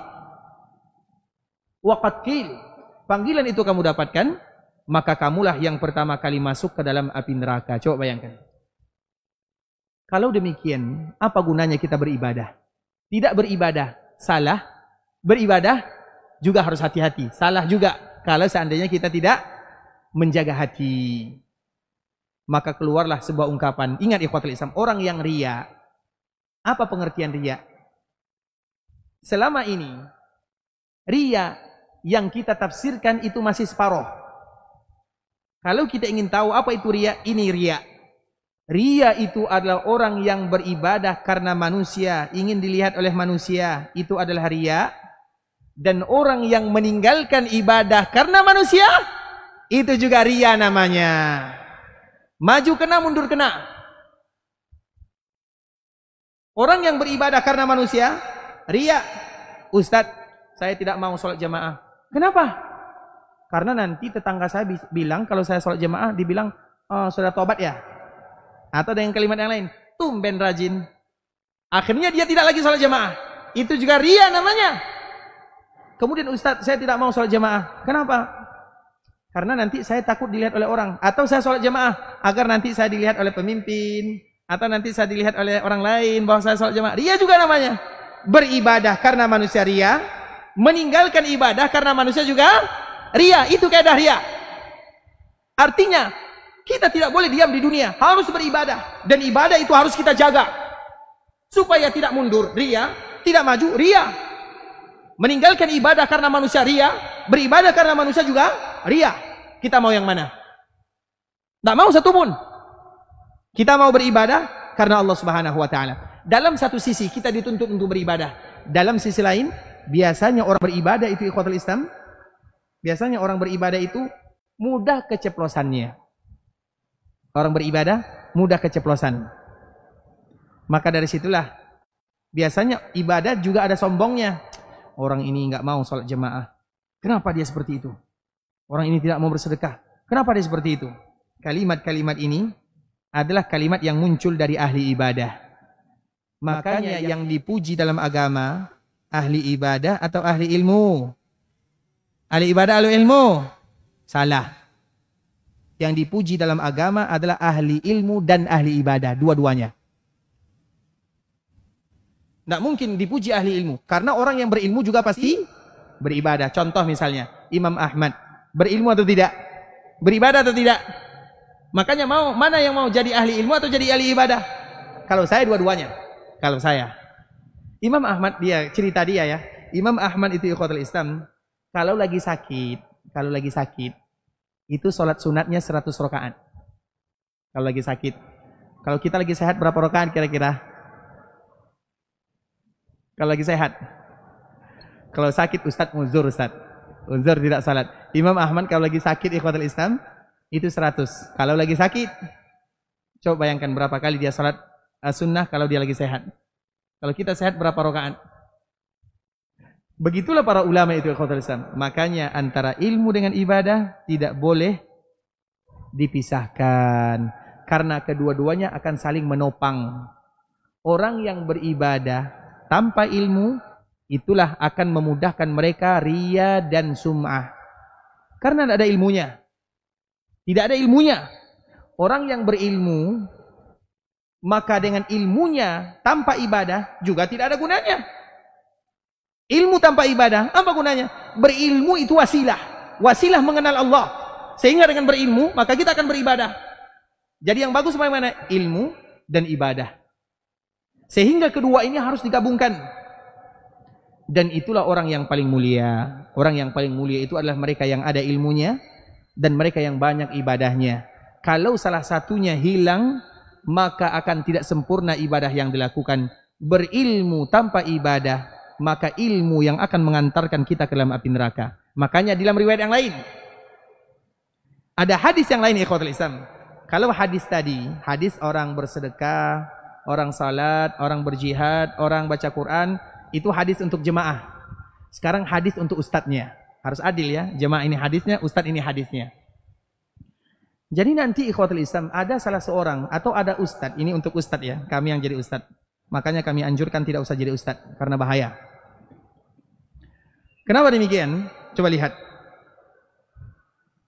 Waqad qil. Panggilan itu kamu dapatkan, maka kamulah yang pertama kali masuk ke dalam api neraka. Coba bayangkan. Kalau demikian, apa gunanya kita beribadah? Tidak beribadah salah, Beribadah juga harus hati-hati. Salah juga kalau seandainya kita tidak menjaga hati. Maka keluarlah sebuah ungkapan. Ingat ikhwatul Islam, orang yang riya. Apa pengertian riya? Selama ini riya yang kita tafsirkan itu masih separuh. Kalau kita ingin tahu apa itu riya, ini riya. Riya itu adalah orang yang beribadah karena manusia, ingin dilihat oleh manusia, itu adalah riya. Dan orang yang meninggalkan ibadah karena manusia, itu juga riya namanya. Maju kena, mundur kena. Orang yang beribadah karena manusia, riya. Ustadz, saya tidak mau sholat jamaah. Kenapa? Karena nanti tetangga saya bilang kalau saya sholat jamaah, dibilang, oh, sudah tobat ya? Atau dengan kalimat yang lain, tumben rajin. Akhirnya dia tidak lagi sholat jamaah. Itu juga riya namanya. Kemudian Ustadz, saya tidak mau sholat jamaah. Kenapa? Karena nanti saya takut dilihat oleh orang. Atau saya sholat jamaah agar nanti saya dilihat oleh pemimpin. Atau nanti saya dilihat oleh orang lain bahwa saya sholat jamaah. Riya juga namanya. Beribadah karena manusia riya. Meninggalkan ibadah karena manusia juga riya. Itu kaidah riya. Artinya kita tidak boleh diam di dunia. Harus beribadah. Dan ibadah itu harus kita jaga. Supaya tidak mundur riya. Tidak maju riya. Meninggalkan ibadah karena manusia riya. Beribadah karena manusia juga riya. Kita mau yang mana? Tidak mau satu pun. Kita mau beribadah karena Allah Subhanahu wa taala. Dalam satu sisi kita dituntut untuk beribadah. Dalam sisi lain, biasanya orang beribadah itu ikhwatul Islam, biasanya orang beribadah itu mudah keceplosannya. Orang beribadah mudah keceplosan. Maka dari situlah biasanya ibadah juga ada sombongnya. Orang ini enggak mau sholat jemaah. Kenapa dia seperti itu? Orang ini tidak mau bersedekah. Kenapa dia seperti itu? Kalimat-kalimat ini adalah kalimat yang muncul dari ahli ibadah. Makanya yang dipuji dalam agama, ahli ibadah atau ahli ilmu? Ahli ibadah atau ilmu? Salah. Yang dipuji dalam agama adalah ahli ilmu dan ahli ibadah. Dua-duanya. Tidak mungkin dipuji ahli ilmu. Karena orang yang berilmu juga pasti beribadah. Contoh misalnya, Imam Ahmad. Berilmu atau tidak? Beribadah atau tidak? Makanya mana yang mau jadi ahli ilmu atau jadi ahli ibadah? Kalau saya dua-duanya. Kalau saya. Imam Ahmad cerita dia ya. Imam Ahmad itu ikhwatul Islam. Kalau lagi sakit, itu sholat sunatnya 100 rakaat. Kalau lagi sakit. Kalau kita lagi sehat berapa rakaat kira-kira? Kalau lagi sehat. Kalau sakit Ustadz uzur Ustadz. Uzur tidak salat. Imam Ahmad kalau lagi sakit ikhwatul Islam itu 100. Kalau lagi sakit, coba bayangkan berapa kali dia salat sunnah kalau dia lagi sehat. Kalau kita sehat berapa rakaat? Begitulah para ulama itu ikhwatul Islam. Makanya antara ilmu dengan ibadah tidak boleh dipisahkan. Karena kedua-duanya akan saling menopang. Orang yang beribadah tanpa ilmu, itulah akan memudahkan mereka riya dan sum'ah. Karena tidak ada ilmunya. Tidak ada ilmunya. Orang yang berilmu, maka dengan ilmunya tanpa ibadah juga tidak ada gunanya. Ilmu tanpa ibadah, apa gunanya? Berilmu itu wasilah. Wasilah mengenal Allah. Sehingga dengan berilmu, maka kita akan beribadah. Jadi yang bagus bagaimana? Ilmu dan ibadah. Sehingga kedua ini harus digabungkan. Dan itulah orang yang paling mulia. Orang yang paling mulia itu adalah mereka yang ada ilmunya dan mereka yang banyak ibadahnya. Kalau salah satunya hilang, maka akan tidak sempurna ibadah yang dilakukan. Berilmu tanpa ibadah, maka ilmu yang akan mengantarkan kita ke dalam api neraka. Makanya dalam riwayat yang lain, ada hadis yang lain ikhwatul Islam. Kalau hadis tadi, hadis orang bersedekah, orang salat, orang berjihad, orang baca Quran, itu hadis untuk jemaah. Sekarang hadis untuk ustadznya. Harus adil ya. Jemaah ini hadisnya, ustadz ini hadisnya. Jadi nanti ikhwatul Islam ada salah seorang atau ada ustadz. Ini untuk ustadz ya. Kami yang jadi ustadz. Makanya kami anjurkan tidak usah jadi ustadz. Karena bahaya. Kenapa demikian? Coba lihat.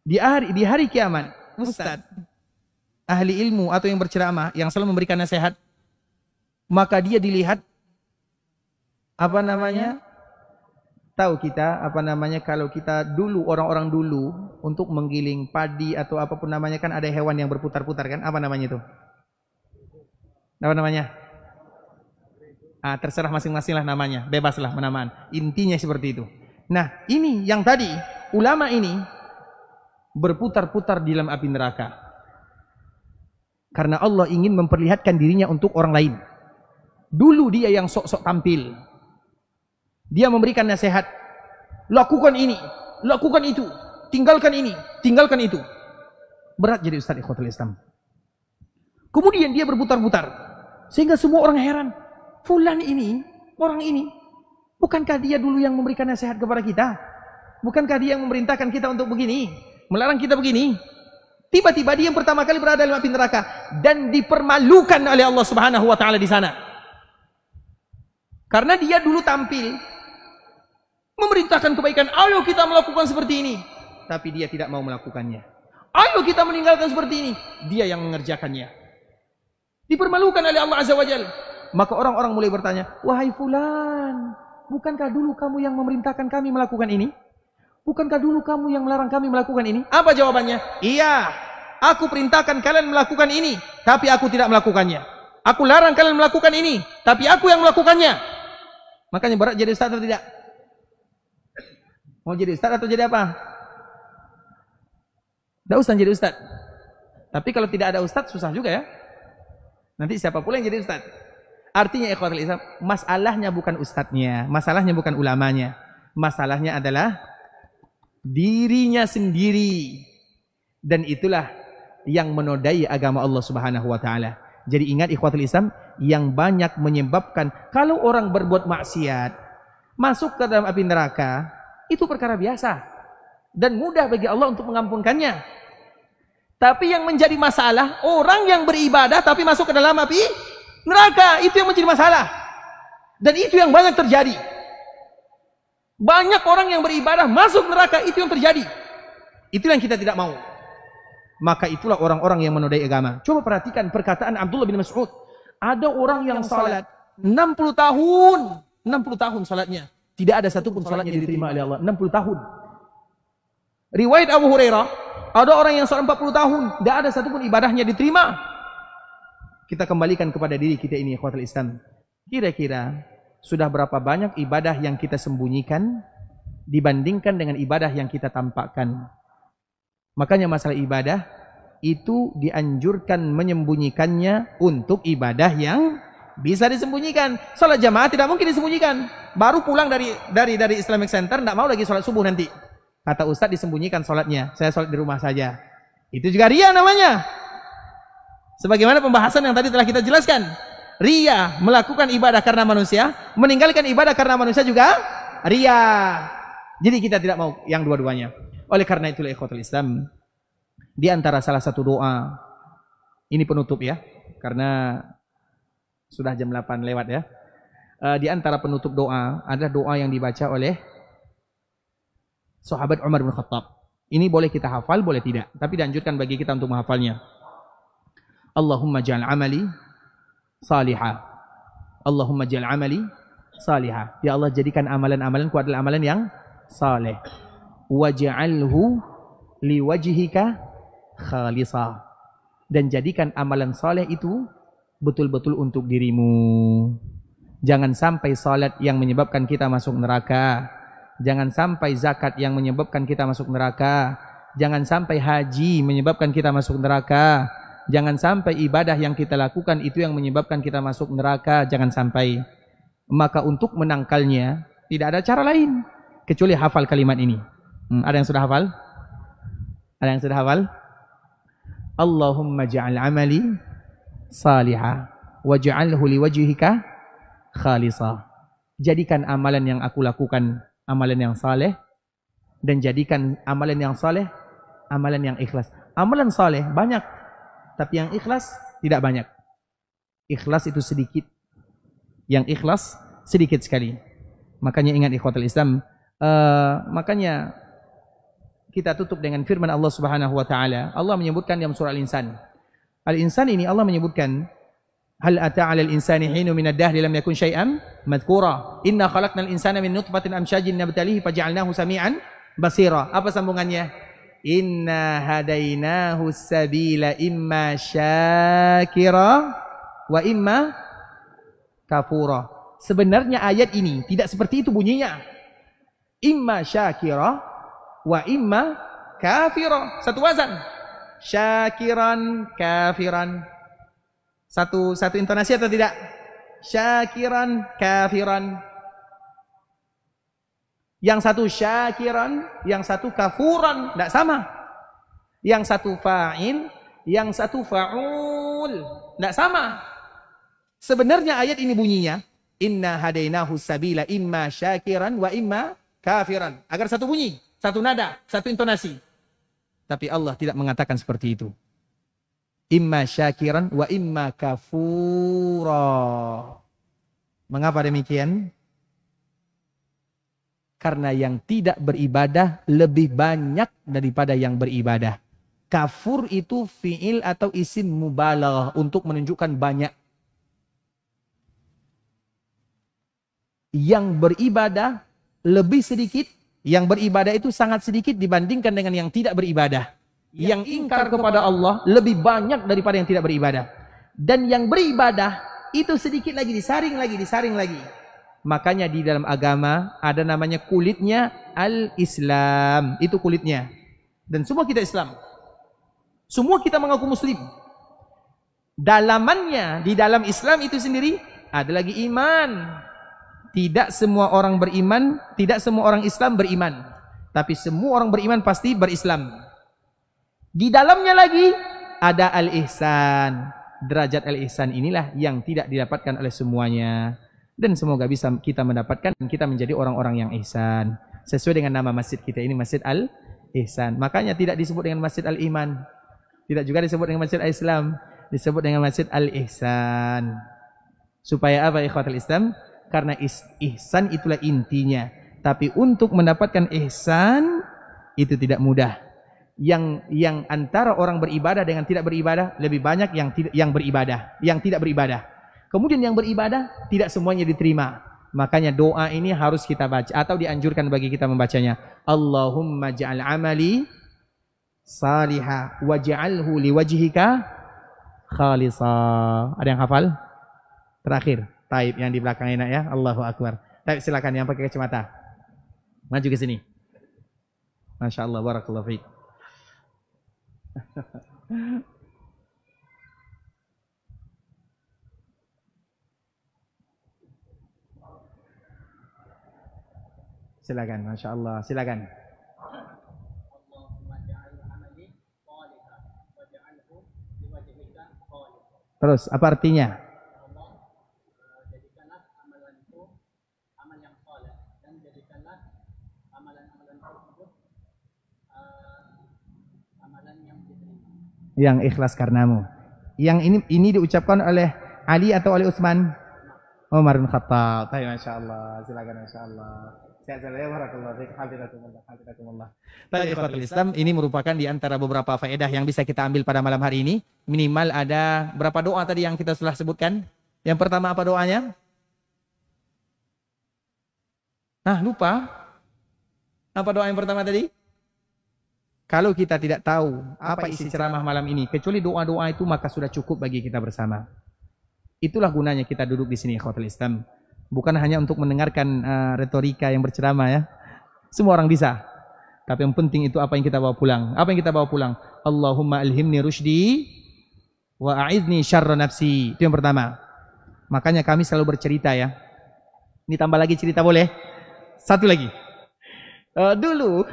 Di hari kiamat, ustadz, ahli ilmu atau yang berceramah, yang selalu memberikan nasihat, maka dia dilihat Tahu kita apa namanya, kalau kita dulu, orang-orang dulu untuk menggiling padi atau apapun namanya kan ada hewan yang berputar-putar kan? Apa namanya itu? Apa namanya? Terserah masing-masing lah namanya, bebaslah penamaan. Intinya seperti itu. Nah, ini yang tadi ulama ini berputar-putar di dalam api neraka. Karena Allah ingin memperlihatkan dirinya untuk orang lain. Dulu dia yang sok-sok tampil. Dia memberikan nasihat. Lakukan ini, lakukan itu, tinggalkan ini, tinggalkan itu. Berat jadi Ustaz Ikhwatul Islam. Kemudian dia berputar-putar. Sehingga semua orang heran. Fulan ini, orang ini, bukankah dia dulu yang memberikan nasihat kepada kita? Bukankah dia yang memerintahkan kita untuk begini? Melarang kita begini? Tiba-tiba dia yang pertama kali berada dalam api neraka. Dan dipermalukan oleh Allah Subhanahu wa ta'ala di sana. Karena dia dulu tampil memerintahkan kebaikan, ayo kita melakukan seperti ini. Tapi dia tidak mau melakukannya. Ayo kita meninggalkan seperti ini. Dia yang mengerjakannya. Dipermalukan oleh Allah Azza wa Jalla. Maka orang-orang mulai bertanya, wahai fulan, bukankah dulu kamu yang memerintahkan kami melakukan ini? Bukankah dulu kamu yang melarang kami melakukan ini? Apa jawabannya? Iya, aku perintahkan kalian melakukan ini, tapi aku tidak melakukannya. Aku larang kalian melakukan ini, tapi aku yang melakukannya. Makanya berat jadi ustaz atau tidak? Mau jadi ustaz atau jadi apa? Tidak usah jadi ustaz. Tapi kalau tidak ada ustaz susah juga ya. Nanti siapa pula yang jadi ustaz? Artinya ikhwatul Islam, masalahnya bukan ustadznya, masalahnya bukan ulamanya. Masalahnya adalah dirinya sendiri. Dan itulah yang menodai agama Allah Subhanahu wa taala. Jadi ingat ikhwatul Islam, yang banyak menyebabkan kalau orang berbuat maksiat masuk ke dalam api neraka, itu perkara biasa dan mudah bagi Allah untuk mengampunkannya. Tapi yang menjadi masalah, orang yang beribadah tapi masuk ke dalam api neraka, itu yang menjadi masalah. Dan itu yang banyak terjadi. Banyak orang yang beribadah masuk neraka, itu yang terjadi. Itu yang kita tidak mau. Maka itulah orang-orang yang menodai agama. Coba perhatikan perkataan Abdullah bin Mas'ud. Ada orang yang salat 60 tahun. 60 tahun salatnya. Tidak ada satupun salatnya diterima oleh Allah. 60 tahun. Riwayat Abu Hurairah, ada orang yang salat 40 tahun. Tidak ada satupun ibadahnya diterima. Kita kembalikan kepada diri kita ini, ikhwatul Islam. Kira-kira sudah berapa banyak ibadah yang kita sembunyikan dibandingkan dengan ibadah yang kita tampakkan? Makanya masalah ibadah itu dianjurkan menyembunyikannya untuk ibadah yang bisa disembunyikan. Salat jamaah tidak mungkin disembunyikan. Baru pulang dari Islamic Center, tidak mau lagi salat subuh nanti. Kata Ustaz, disembunyikan salatnya. Saya salat di rumah saja. Itu juga riya namanya. Sebagaimana pembahasan yang tadi telah kita jelaskan. Riya, melakukan ibadah karena manusia, meninggalkan ibadah karena manusia juga riya. Jadi kita tidak mau yang dua-duanya. Oleh karena itulah ikhwatul Islam, di antara salah satu doa, ini penutup ya, karena sudah jam 8 lewat ya. Di antara penutup doa adalah doa yang dibaca oleh sahabat Umar bin Khattab. Ini boleh kita hafal, boleh tidak, tapi dianjurkan bagi kita untuk menghafalnya. Allahumma ja'al amali salihah. Allahumma ja'al amali salihah. Ya Allah, jadikan amalan-amalanku adalah amalan yang saleh. Waj'alhu liwajhika khalisah. Dan jadikan amalan saleh itu betul-betul untuk dirimu. Jangan sampai salat yang menyebabkan kita masuk neraka. Jangan sampai zakat yang menyebabkan kita masuk neraka. Jangan sampai haji menyebabkan kita masuk neraka. Jangan sampai ibadah yang kita lakukan itu yang menyebabkan kita masuk neraka. Jangan sampai. Maka untuk menangkalnya tidak ada cara lain kecuali hafal kalimat ini. Ada yang sudah hafal? Ada yang sudah hafal? Allahumma ja'al amali salihah waj'alhu liwajhika khalisah. Jadikan amalan yang aku lakukan amalan yang saleh, dan jadikan amalan yang saleh amalan yang ikhlas. Amalan saleh banyak, tapi yang ikhlas tidak banyak. Ikhlas itu sedikit. Yang ikhlas sedikit sekali. Makanya ingat ikhwatul Islam, makanya kita tutup dengan firman Allah Subhanahu wa taala. Allah menyebutkan dalam surah Al-Insan. Al-Insan ini Allah menyebutkan Hal ata 'alal insani hinun minad dahri lam yakun syai'an madhkura. Inna khalaqnal insana min nutfatin amsyajin nabtalihi faj'alnahu sami'an basira. Apa sambungannya? Inna hadainahu sabila imma syakira wa imma kafura. Sebenarnya ayat ini tidak seperti itu bunyinya. Imma syakira wa imma kafira. Satu wazan. Syakiran, kafiran. Satu intonasi atau tidak? Syakiran, kafiran. Yang satu syakiran, yang satu kafuran. Tidak sama. Yang satu fa'il, yang satu fa'ul. Tidak sama. Sebenarnya ayat ini bunyinya, inna hadainahu sabila imma syakiran wa imma kafiran. Agar satu bunyi, satu nada, satu intonasi. Tapi Allah tidak mengatakan seperti itu. Imma syakiran wa imma kafura. Mengapa demikian? Karena yang tidak beribadah lebih banyak daripada yang beribadah. Kafur itu fi'il atau isim mubalaghah untuk menunjukkan banyak. Yang beribadah lebih sedikit, yang beribadah itu sangat sedikit dibandingkan dengan yang tidak beribadah. Yang ingkar kepada Allah lebih banyak daripada yang tidak beribadah. Dan yang beribadah itu sedikit lagi, disaring lagi. Makanya di dalam agama ada namanya kulitnya al-Islam. Itu kulitnya. Dan semua kita Islam. Semua kita mengaku Muslim. Dalamannya, di dalam Islam itu sendiri ada lagi iman. Tidak semua orang beriman, tidak semua orang Islam beriman. Tapi semua orang beriman pasti berislam. Di dalamnya lagi ada al-ihsan. Derajat al-ihsan inilah yang tidak didapatkan oleh semuanya. Dan semoga bisa kita mendapatkan dan kita menjadi orang-orang yang ihsan. Sesuai dengan nama masjid kita ini, Masjid Al-Ihsan. Makanya tidak disebut dengan Masjid Al-Iman. Tidak juga disebut dengan Masjid Al-Islam. Disebut dengan Masjid Al-Ihsan. Supaya apa ikhwatul Islam? Karena ihsan itulah intinya. Tapi untuk mendapatkan ihsan itu tidak mudah. Yang antara orang beribadah dengan tidak beribadah lebih banyak yang beribadah, yang tidak beribadah. Kemudian yang beribadah tidak semuanya diterima. Makanya doa ini harus kita baca atau dianjurkan bagi kita membacanya. Allahumma ja'al amali salihah waj'alhu liwajhika khalisa. Ada yang hafal? Terakhir, taib yang di belakang enak ya. Allahu akbar. Taib silakan yang pakai kacamata. Maju ke sini. Masya Allah, barakallahu fiik. Silakan, Masya Allah, silakan. Terus, apa artinya? Yang ikhlas karenamu. Yang ini diucapkan oleh Ali atau oleh Utsman? Umar bin Khattab. Masya Allah, silakan Masya Allah. Islam ini merupakan di antara beberapa faedah yang bisa kita ambil pada malam hari ini. Minimal ada berapa doa tadi yang kita sudah sebutkan? Yang pertama apa doanya? Lupa. Apa doa yang pertama tadi? Kalau kita tidak tahu apa isi ceramah malam ini, kecuali doa-doa itu, maka sudah cukup bagi kita bersama. Itulah gunanya kita duduk di sini, ikhwatul Islam. Bukan hanya untuk mendengarkan retorika yang berceramah ya. Semua orang bisa. Tapi yang penting itu apa yang kita bawa pulang. Apa yang kita bawa pulang? Allahumma alhimni rusydi wa a'izni syarra nafsi. Itu yang pertama. Makanya kami selalu bercerita ya. Ini tambah lagi cerita boleh? Satu lagi. Dulu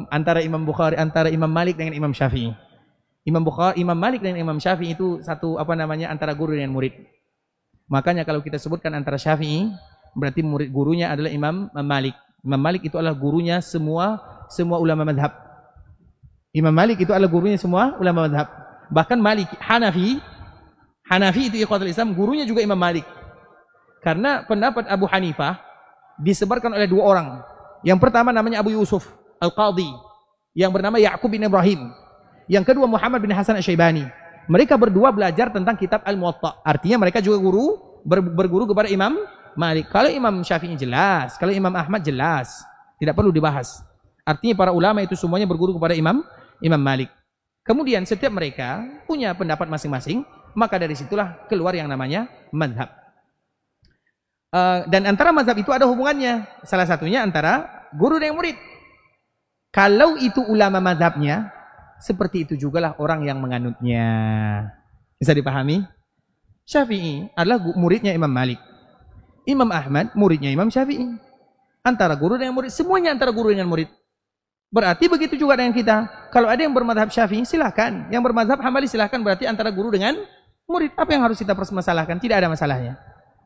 antara Imam Bukhari, antara Imam Malik dengan Imam Syafi'i. Imam Malik dan Imam Syafi'i itu satu antara guru dan murid. Makanya kalau kita sebutkan antara Syafi'i, berarti murid gurunya adalah Imam Malik. Imam Malik itu adalah gurunya semua ulama mazhab. Imam Malik itu adalah gurunya semua ulama mazhab. Bahkan Malik Hanafi itu ikhwatul Islam, gurunya juga Imam Malik. Karena pendapat Abu Hanifah disebarkan oleh dua orang. Yang pertama namanya Abu Yusuf Al-Qadhi, yang bernama Ya'qub bin Ibrahim. Yang kedua Muhammad bin Hasan Asy-Syaibani. Mereka berdua belajar tentang kitab Al-Muwatta. Artinya mereka juga berguru kepada Imam Malik. Kalau Imam Syafi'i jelas, kalau Imam Ahmad jelas, tidak perlu dibahas. Artinya para ulama itu semuanya berguru kepada Imam Malik. Kemudian setiap mereka punya pendapat masing-masing, maka dari situlah keluar yang namanya mazhab. Dan antara mazhab itu ada hubungannya. Salah satunya antara guru dan murid. Kalau itu ulama mazhabnya, seperti itu jugalah orang yang menganutnya. Bisa dipahami? Syafi'i adalah muridnya Imam Malik. Imam Ahmad muridnya Imam Syafi'i. Antara guru dengan murid, semuanya antara guru dengan murid. Berarti begitu juga dengan kita. Kalau ada yang bermadzhab Syafi'i, silakan. Yang bermadzhab Hambali silakan, berarti antara guru dengan murid. Apa yang harus kita permasalahkan? Tidak ada masalahnya.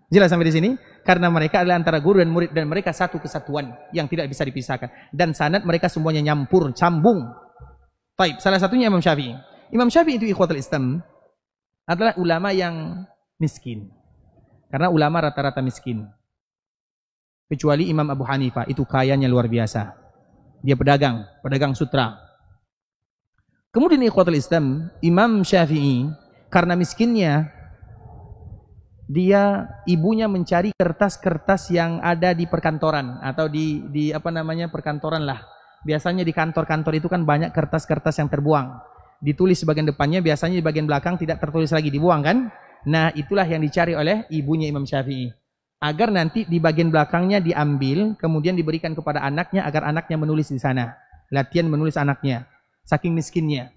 Jelas sampai di sini? Karena mereka adalah antara guru dan murid, dan mereka satu kesatuan yang tidak bisa dipisahkan. Dan sanad mereka semuanya nyampur, cambung. Baik, salah satunya Imam Syafi'i. Imam Syafi'i itu ikhwatul Islam adalah ulama yang miskin. Karena ulama rata-rata miskin. Kecuali Imam Abu Hanifah, itu kayanya luar biasa. Dia pedagang sutra. Kemudian ikhwatul Islam, Imam Syafi'i karena miskinnya, dia ibunya mencari kertas-kertas yang ada di perkantoran atau di apa namanya perkantoran lah. Biasanya di kantor-kantor itu kan banyak kertas-kertas yang terbuang. Ditulis di bagian depannya, biasanya di bagian belakang tidak tertulis lagi, dibuang kan? Nah, itulah yang dicari oleh ibunya Imam Syafi'i. Agar nanti di bagian belakangnya diambil, kemudian diberikan kepada anaknya agar anaknya menulis di sana. Latihan menulis anaknya, saking miskinnya.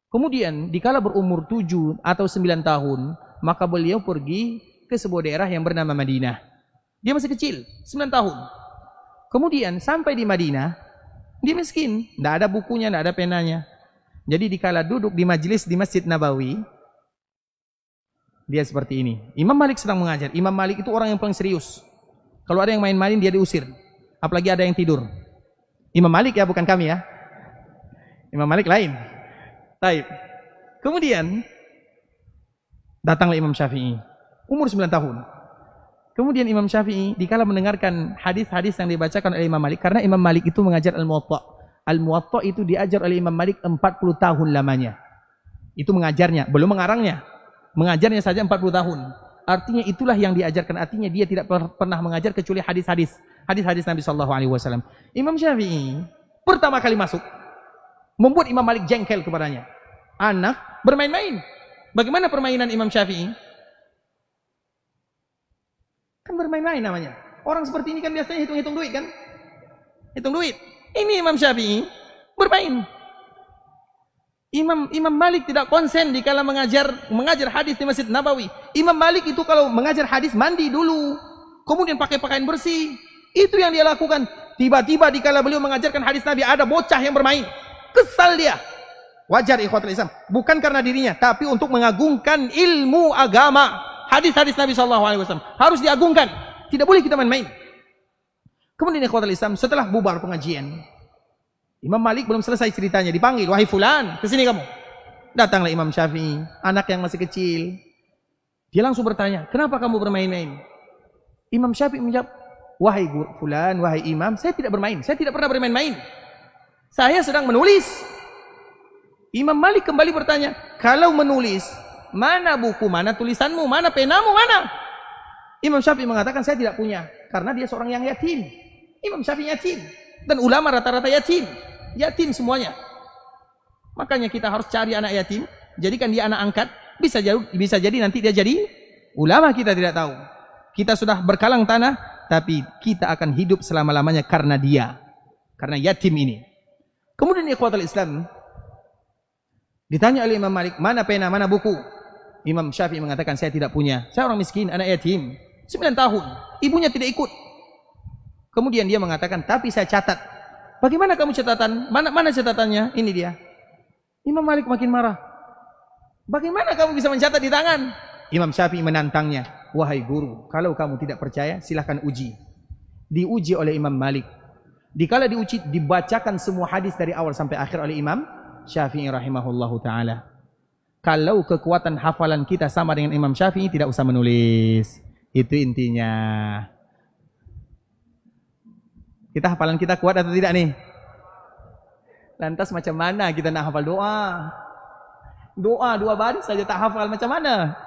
Kemudian, dikala berumur 7 atau 9 tahun, maka beliau pergi ke sebuah daerah yang bernama Madinah. Dia masih kecil, 9 tahun. Kemudian, sampai di Madinah, dia miskin, tidak ada bukunya, tidak ada penanya. Jadi dikala duduk di majelis di Masjid Nabawi, dia seperti ini. Imam Malik sedang mengajar. Imam Malik itu orang yang paling serius. Kalau ada yang main-main dia diusir. Apalagi ada yang tidur. Imam Malik ya, bukan kami ya. Imam Malik lain. Taib. Kemudian datanglah Imam Syafi'i. Umur 9 tahun. Kemudian Imam Syafi'i dikala mendengarkan hadis-hadis yang dibacakan oleh Imam Malik, karena Imam Malik itu mengajar Al-Muwatta. Al-Muwatta itu diajar oleh Imam Malik 40 tahun lamanya. Itu mengajarnya, belum mengarangnya. Mengajarnya saja 40 tahun. Artinya itulah yang diajarkan. Artinya dia tidak pernah mengajar kecuali hadis-hadis Nabi SAW. Imam Syafi'i pertama kali masuk, membuat Imam Malik jengkel kepadanya. Anak bermain-main. Bagaimana permainan Imam Syafi'i? Kan bermain-main namanya. Orang seperti ini kan biasanya hitung-hitung duit kan? Hitung duit. Ini Imam Syafi'i bermain. Imam Malik tidak konsen dikala mengajar hadis di Masjid Nabawi. Imam Malik itu kalau mengajar hadis mandi dulu, kemudian pakai pakaian bersih. Itu yang dia lakukan. Tiba-tiba dikala beliau mengajarkan hadis Nabi, ada bocah yang bermain. Kesal dia. Wajar ikhwatul Islam. Bukan karena dirinya, tapi untuk mengagungkan ilmu agama. Hadis-hadis Nabi SAW harus diagungkan. Tidak boleh kita main-main. Kemudian ikhwatul Islam, setelah bubar pengajian, Imam Malik belum selesai ceritanya, dipanggil, wahai fulan, kesini kamu. Datanglah Imam Syafi'i, anak yang masih kecil. Dia langsung bertanya, kenapa kamu bermain-main? Imam Syafi'i menjawab, wahai fulan, wahai imam, saya tidak bermain, saya tidak pernah bermain-main. Saya sedang menulis. Imam Malik kembali bertanya, kalau menulis, mana buku, mana tulisanmu, mana penamu, mana? Imam Syafi'i mengatakan, saya tidak punya, karena dia seorang yang yatim. Imam Syafi'i yatim, dan ulama rata-rata yatim. Yatim semuanya. Makanya kita harus cari anak yatim, jadikan dia anak angkat. Bisa jadi nanti dia jadi ulama, kita tidak tahu. Kita sudah berkalang tanah, tapi kita akan hidup selama-lamanya karena dia. Karena yatim ini. Kemudian ikhwatul Islam, ditanya oleh Imam Malik, mana pena, mana buku? Imam Syafi'i mengatakan, saya tidak punya. Saya orang miskin, anak yatim. 9 tahun. Ibunya tidak ikut. Kemudian dia mengatakan, tapi saya catat. Bagaimana kamu catatan? Mana catatannya? Ini dia. Imam Malik makin marah. Bagaimana kamu bisa mencatat di tangan? Imam Syafi'i menantangnya. Wahai guru, kalau kamu tidak percaya, silahkan uji. Diuji oleh Imam Malik. Dikala diuji, dibacakan semua hadis dari awal sampai akhir oleh Imam Syafi'i rahimahullahu ta'ala. Kalau kekuatan hafalan kita sama dengan Imam Syafi'i, tidak usah menulis. Itu intinya. Kita hafalan kita kuat atau tidak nih? Lantas macam mana kita nak hafal doa? Doa 2 baris saja tak hafal, macam mana?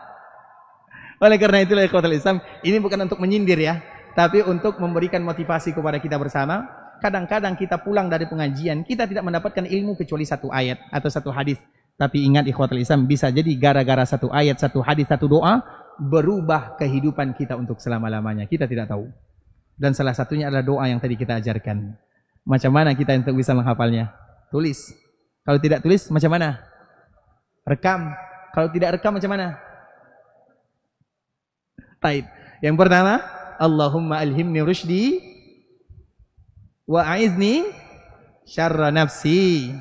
Oleh karena itulah ikhwatul Islam, ini bukan untuk menyindir ya, tapi untuk memberikan motivasi kepada kita bersama. Kadang-kadang kita pulang dari pengajian, kita tidak mendapatkan ilmu kecuali 1 ayat atau 1 hadis. Tapi ingat ikhwatul Islam, bisa jadi gara-gara 1 ayat, 1 hadis, 1 doa, berubah kehidupan kita untuk selama-lamanya. Kita tidak tahu. Dan salah satunya adalah doa yang tadi kita ajarkan. Macam mana kita untuk bisa menghafalnya? Tulis. Kalau tidak tulis, macam mana? Rekam. Kalau tidak rekam, macam mana? Baik. Yang pertama, Allahumma alhimni rushdi wa a'izni syarra nafsi.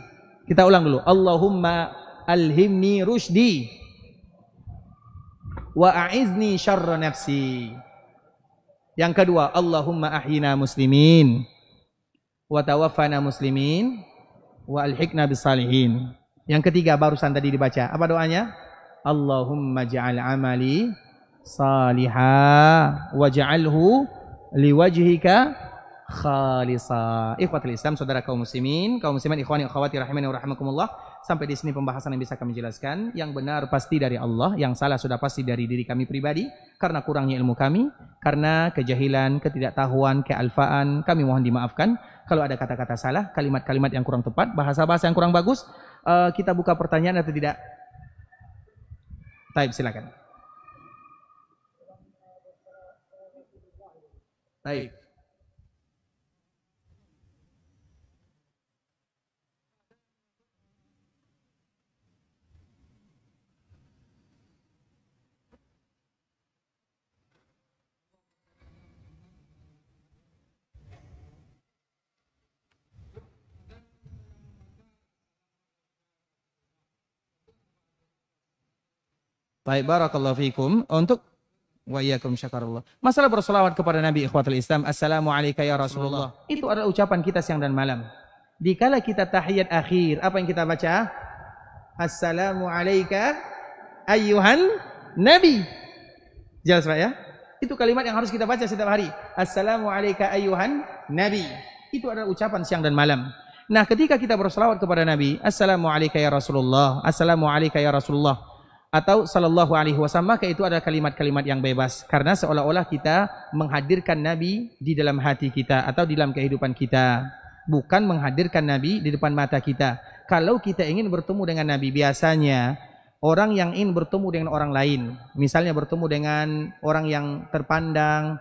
Kita ulang dulu. Allahumma alhimni rushdi wa a'izni syarra nafsi. Yang kedua, Allahumma ahyina muslimin wa tawaffana muslimin wa alhiqna bisalihin. Yang ketiga barusan tadi dibaca. Apa doanya? Allahumma ja'al amali salihah waj'alhu liwajhika khalisa. Ikhwatul Islam, saudara kaum muslimin, kaum muslimat, ikhwani akhwati rahimani wa rahimakumullah. Sampai di sini pembahasan yang bisa kami jelaskan. Yang benar pasti dari Allah, yang salah sudah pasti dari diri kami pribadi karena kurangnya ilmu kami, karena kejahilan, ketidaktahuan, kealfaan. Kami mohon dimaafkan kalau ada kata-kata salah, kalimat-kalimat yang kurang tepat, bahasa-bahasa yang kurang bagus. Kita buka pertanyaan atau tidak? Baik, silakan. Baik. Baik, barakallahu fikum. Untuk wa iyyakum syakarallah. Masalah berselawat kepada Nabi ikhwatul Islam, assalamu alayka ya Rasulullah. Itu adalah ucapan kita siang dan malam. Dikala kita tahiyat akhir, apa yang kita baca? Assalamu alayka ayyuhan nabi. Jelas Pak ya? Itu kalimat yang harus kita baca setiap hari. Assalamu alayka ayyuhan nabi. Itu adalah ucapan siang dan malam. Nah, ketika kita berselawat kepada Nabi, assalamu alayka ya Rasulullah, assalamu alayka ya Rasulullah, atau sallallahu alaihi wasallam, maka itu adalah kalimat-kalimat yang bebas, karena seolah-olah kita menghadirkan Nabi di dalam hati kita atau di dalam kehidupan kita, bukan menghadirkan Nabi di depan mata kita. Kalau kita ingin bertemu dengan Nabi, biasanya orang yang ingin bertemu dengan orang lain, misalnya bertemu dengan orang yang terpandang,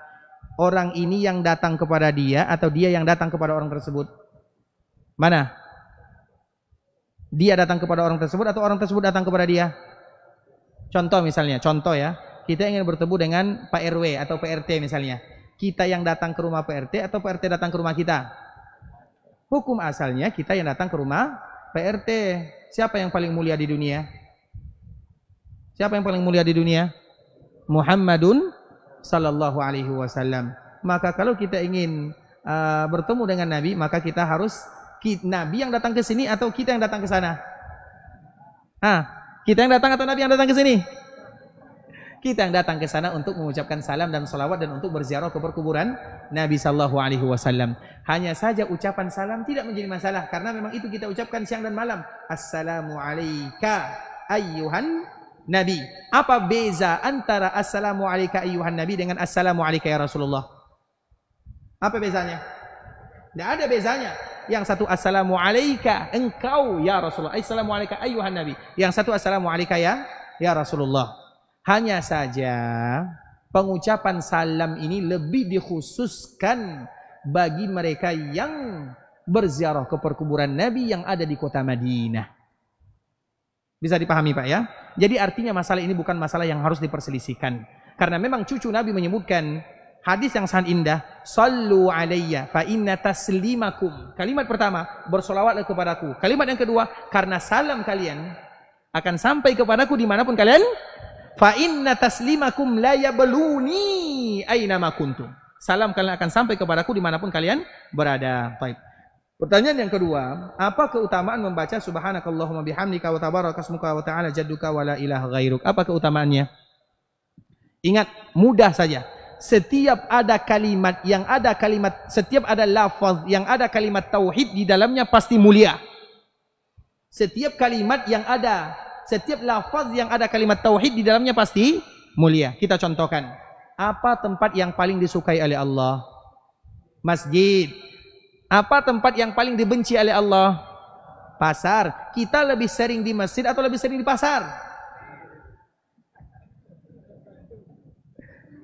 orang ini yang datang kepada dia atau dia yang datang kepada orang tersebut? Mana? Dia datang kepada orang tersebut atau orang tersebut datang kepada dia? Contoh misalnya, contoh ya, kita ingin bertemu dengan Pak RW atau PRT misalnya. Kita yang datang ke rumah PRT atau PRT datang ke rumah kita? Hukum asalnya kita yang datang ke rumah PRT. Siapa yang paling mulia di dunia? Siapa yang paling mulia di dunia? Muhammadun sallallahu alaihi wasallam. Maka kalau kita ingin bertemu dengan Nabi, maka kita harus Nabi yang datang ke sini atau kita yang datang ke sana? Kita yang datang atau Nabi yang datang ke sini? Kita yang datang ke sana untuk mengucapkan salam dan salawat dan untuk berziarah ke perkuburan Nabi sallallahu alaihi wasallam. Hanya saja ucapan salam tidak menjadi masalah karena memang itu kita ucapkan siang dan malam. Assalamu alayka ayyuhan nabi. Apa beza antara assalamu alayka ayyuhan nabi dengan assalamu alayka ya Rasulullah? Apa bezanya? Tidak ada bezanya. Yang satu assalamu alayka engkau ya Rasulullah, assalamu alayka ayyuhan nabi. Yang satu assalamu alayka ya Rasulullah. Hanya saja pengucapan salam ini lebih dikhususkan bagi mereka yang berziarah ke perkuburan Nabi yang ada di kota Madinah. Bisa dipahami Pak ya? Jadi artinya masalah ini bukan masalah yang harus diperselisihkan. Karena memang cucu Nabi menyebutkan hadis yang sangat indah, sallu alayya fa inna taslimakum. Kalimat pertama, bersolawatlah kepadaku. Kalimat yang kedua, karena salam kalian akan sampai kepadaku dimanapun kalian. Fa inna taslimakum la yabluni aina ma kuntum. Salam kalian akan sampai kepadaku dimanapun kalian berada. Baik. Pertanyaan yang kedua, apa keutamaan membaca subhanakallahumma bihamdika wa tabarakasmuka wa ta'ala jadduka wa la ilaha ghairuk? Apa keutamaannya? Ingat, mudah saja. Setiap ada kalimat yang ada kalimat, setiap ada lafaz yang ada kalimat tauhid di dalamnya pasti mulia. Setiap kalimat yang ada Setiap lafaz yang ada kalimat tauhid di dalamnya pasti mulia. Kita contohkan. Apa tempat yang paling disukai oleh Allah? Masjid. Apa tempat yang paling dibenci oleh Allah? Pasar. Kita lebih sering di masjid atau lebih sering di pasar?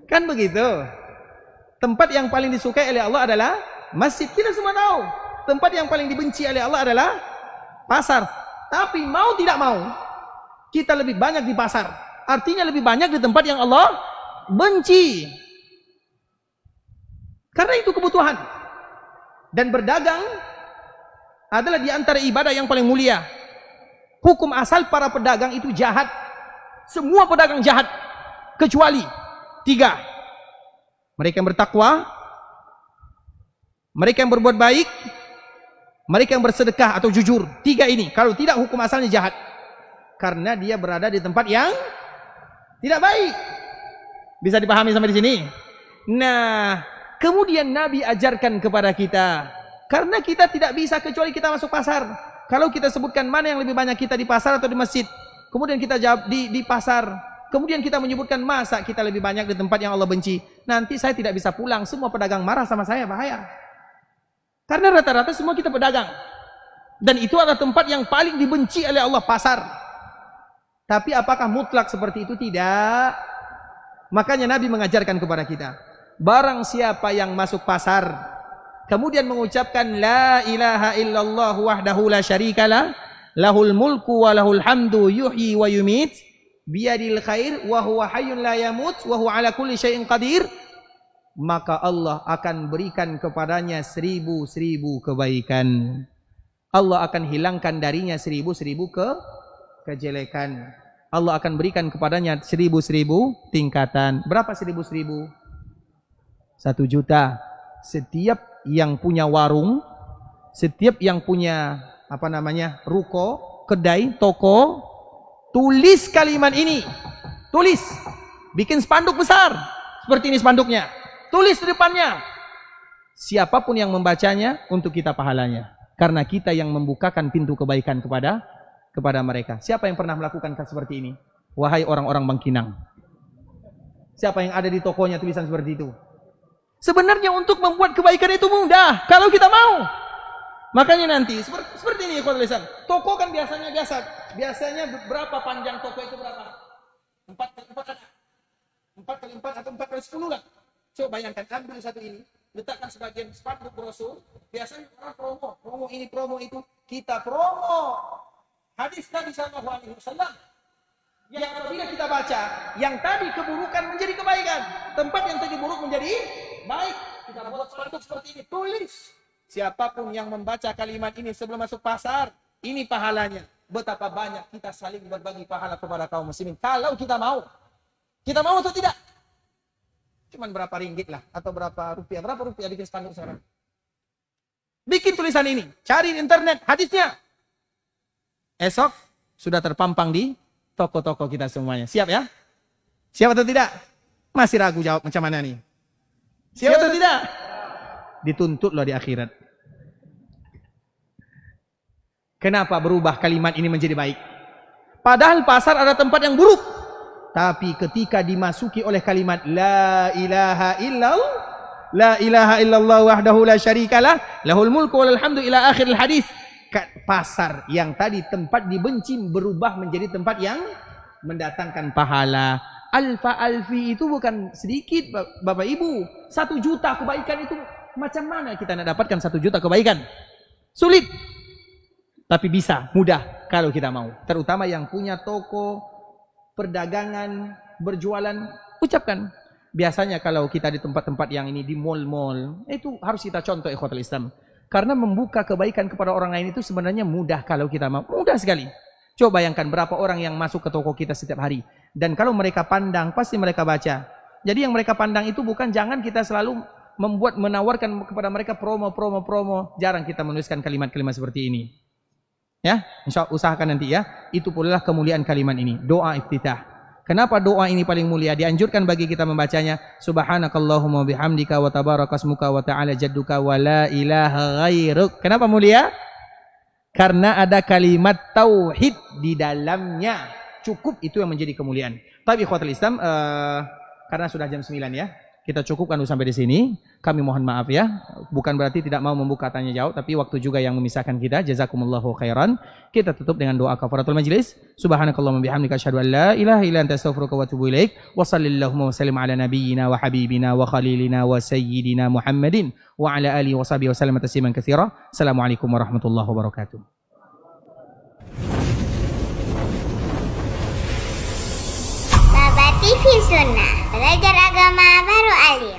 Kan begitu. Tempat yang paling disukai oleh Allah adalah masjid. Kita semua tahu. Tempat yang paling dibenci oleh Allah adalah pasar. Tapi mau tidak mau, kita lebih banyak di pasar. Artinya lebih banyak di tempat yang Allah benci. Karena itu kebutuhan. Dan berdagang adalah di antara ibadah yang paling mulia. Hukum asal para pedagang itu jahat. Semua pedagang jahat. Kecuali 3. Mereka yang bertakwa, mereka yang berbuat baik, mereka yang bersedekah atau jujur. 3 ini. Kalau tidak, hukum asalnya jahat. Karena dia berada di tempat yang tidak baik. Bisa dipahami sampai di sini? Nah, kemudian Nabi ajarkan kepada kita. Karena kita tidak bisa kecuali kita masuk pasar. Kalau kita sebutkan mana yang lebih banyak kita di pasar atau di masjid. Kemudian kita jawab di pasar. Kemudian kita menyebutkan masa kita lebih banyak di tempat yang Allah benci. Nanti saya tidak bisa pulang. Semua pedagang marah sama saya, bahaya. Karena rata-rata semua kita pedagang. Dan itu adalah tempat yang paling dibenci oleh Allah, pasar. Tapi apakah mutlak seperti itu? Tidak. Makanya Nabi mengajarkan kepada kita. Barang siapa yang masuk pasar, kemudian mengucapkan La ilaha illallah wahdahu la syarikalah, lahul mulku wa lahul hamdu yuhyi wa yumit, biyadil khair wa huwa hayyun la yamut wa huwa ala kulli syai'in qadir, maka Allah akan berikan kepadanya 1000 kebaikan. Allah akan hilangkan darinya 1000 kejelekan. Allah akan berikan kepadanya 1000 tingkatan. Berapa 1000? 1 juta. Setiap yang punya warung, setiap yang punya ruko, kedai, toko, tulis kalimat ini. Tulis. Bikin spanduk besar. Seperti ini spanduknya. Tulis di depannya. Siapapun yang membacanya, untuk kita pahalanya. Karena kita yang membukakan pintu kebaikan kepada mereka. Siapa yang pernah melakukan seperti ini? Wahai orang-orang Bangkinang. Siapa yang ada di tokonya tulisan seperti itu? Sebenarnya untuk membuat kebaikan itu mudah. Kalau kita mau. Makanya nanti, seperti ini ya tulisan. Toko kan biasanya berapa panjang toko itu berapa? 4 kali 4 atau 4 kali 10 lah. Coba bayangkan, ambil satu ini, letakkan sebagian spanduk brosur. Biasanya orang promo ini, promo itu. Kita promo hadis Nabi SAW yang apabila kita baca, yang tadi keburukan menjadi kebaikan, tempat yang tadi buruk menjadi baik. Kita buat spanduk seperti ini, tulis. Siapapun yang membaca kalimat ini sebelum masuk pasar, ini pahalanya. Betapa banyak kita saling berbagi pahala kepada kaum muslimin. Kalau kita mau. Kita mau atau tidak? Cuman berapa ringgit lah, atau berapa rupiah. Berapa rupiah bikin spanduk sekarang? Bikin tulisan ini, cari di internet hadisnya. Esok sudah terpampang di toko-toko kita semuanya. Siap ya? Siap atau tidak? Masih ragu jawab macam mana nih? Siap atau tidak? Dituntut loh di akhirat. Kenapa berubah kalimat ini menjadi baik? Padahal pasar ada tempat yang buruk. Tapi ketika dimasuki oleh kalimat La ilaha illallah wahdahu la syarikalah, lahul mulku wa lahul hamdu ila akhiril hadis. Pasar yang tadi tempat dibenci berubah menjadi tempat yang mendatangkan pahala. Alfi itu bukan sedikit Bapak Ibu. 1 juta kebaikan itu macam mana kita nak dapatkan 1 juta kebaikan? Sulit. Tapi bisa, mudah kalau kita mau. Terutama yang punya toko, perdagangan, berjualan, ucapkan. Biasanya kalau kita di tempat-tempat yang ini, di mall-mall, itu harus kita contoh ikhwatul Islam. Karena membuka kebaikan kepada orang lain itu sebenarnya mudah kalau kita mau. Mudah sekali. Coba bayangkan berapa orang yang masuk ke toko kita setiap hari. Dan kalau mereka pandang, pasti mereka baca. Jadi yang mereka pandang itu bukan, jangan kita selalu menawarkan kepada mereka promo. Jarang kita menuliskan kalimat-kalimat seperti ini. Ya, insya Allah usahakan nanti ya. Itu pula kemuliaan kalimat ini. Doa iftitah. Kenapa doa ini paling mulia? Dianjurkan bagi kita membacanya. Subhanakallahumma bihamdika wa tabarakasmuka wa ta'ala jadduka wa la ilaha ghairuk. Kenapa mulia? Karena ada kalimat tauhid di dalamnya. Cukup itu yang menjadi kemuliaan. Tapi ikhwatul Islam, karena sudah jam 9 ya, kita cukupkan dulu sampai di sini. Kami mohon maaf ya, bukan berarti tidak mau membuka tanya jawab, tapi waktu juga yang memisahkan kita. Jazakumullahu khairan. Kita tutup dengan doa kafaratul majlis. Subhanakallahumma bihamdika asyhadu an la ilaha illa anta astaghfiruka wa atubu ilaik. Wa sallallahu wa sallim ala nabiyyina wa habibina wa khalilina wa sayyidina Muhammadin wa ala alihi wa sahbihi wa sallam tasliman katsira. Assalamualaikum warahmatullahi wabarakatuh. Baba TV Sunnah, belajar agama baru alim.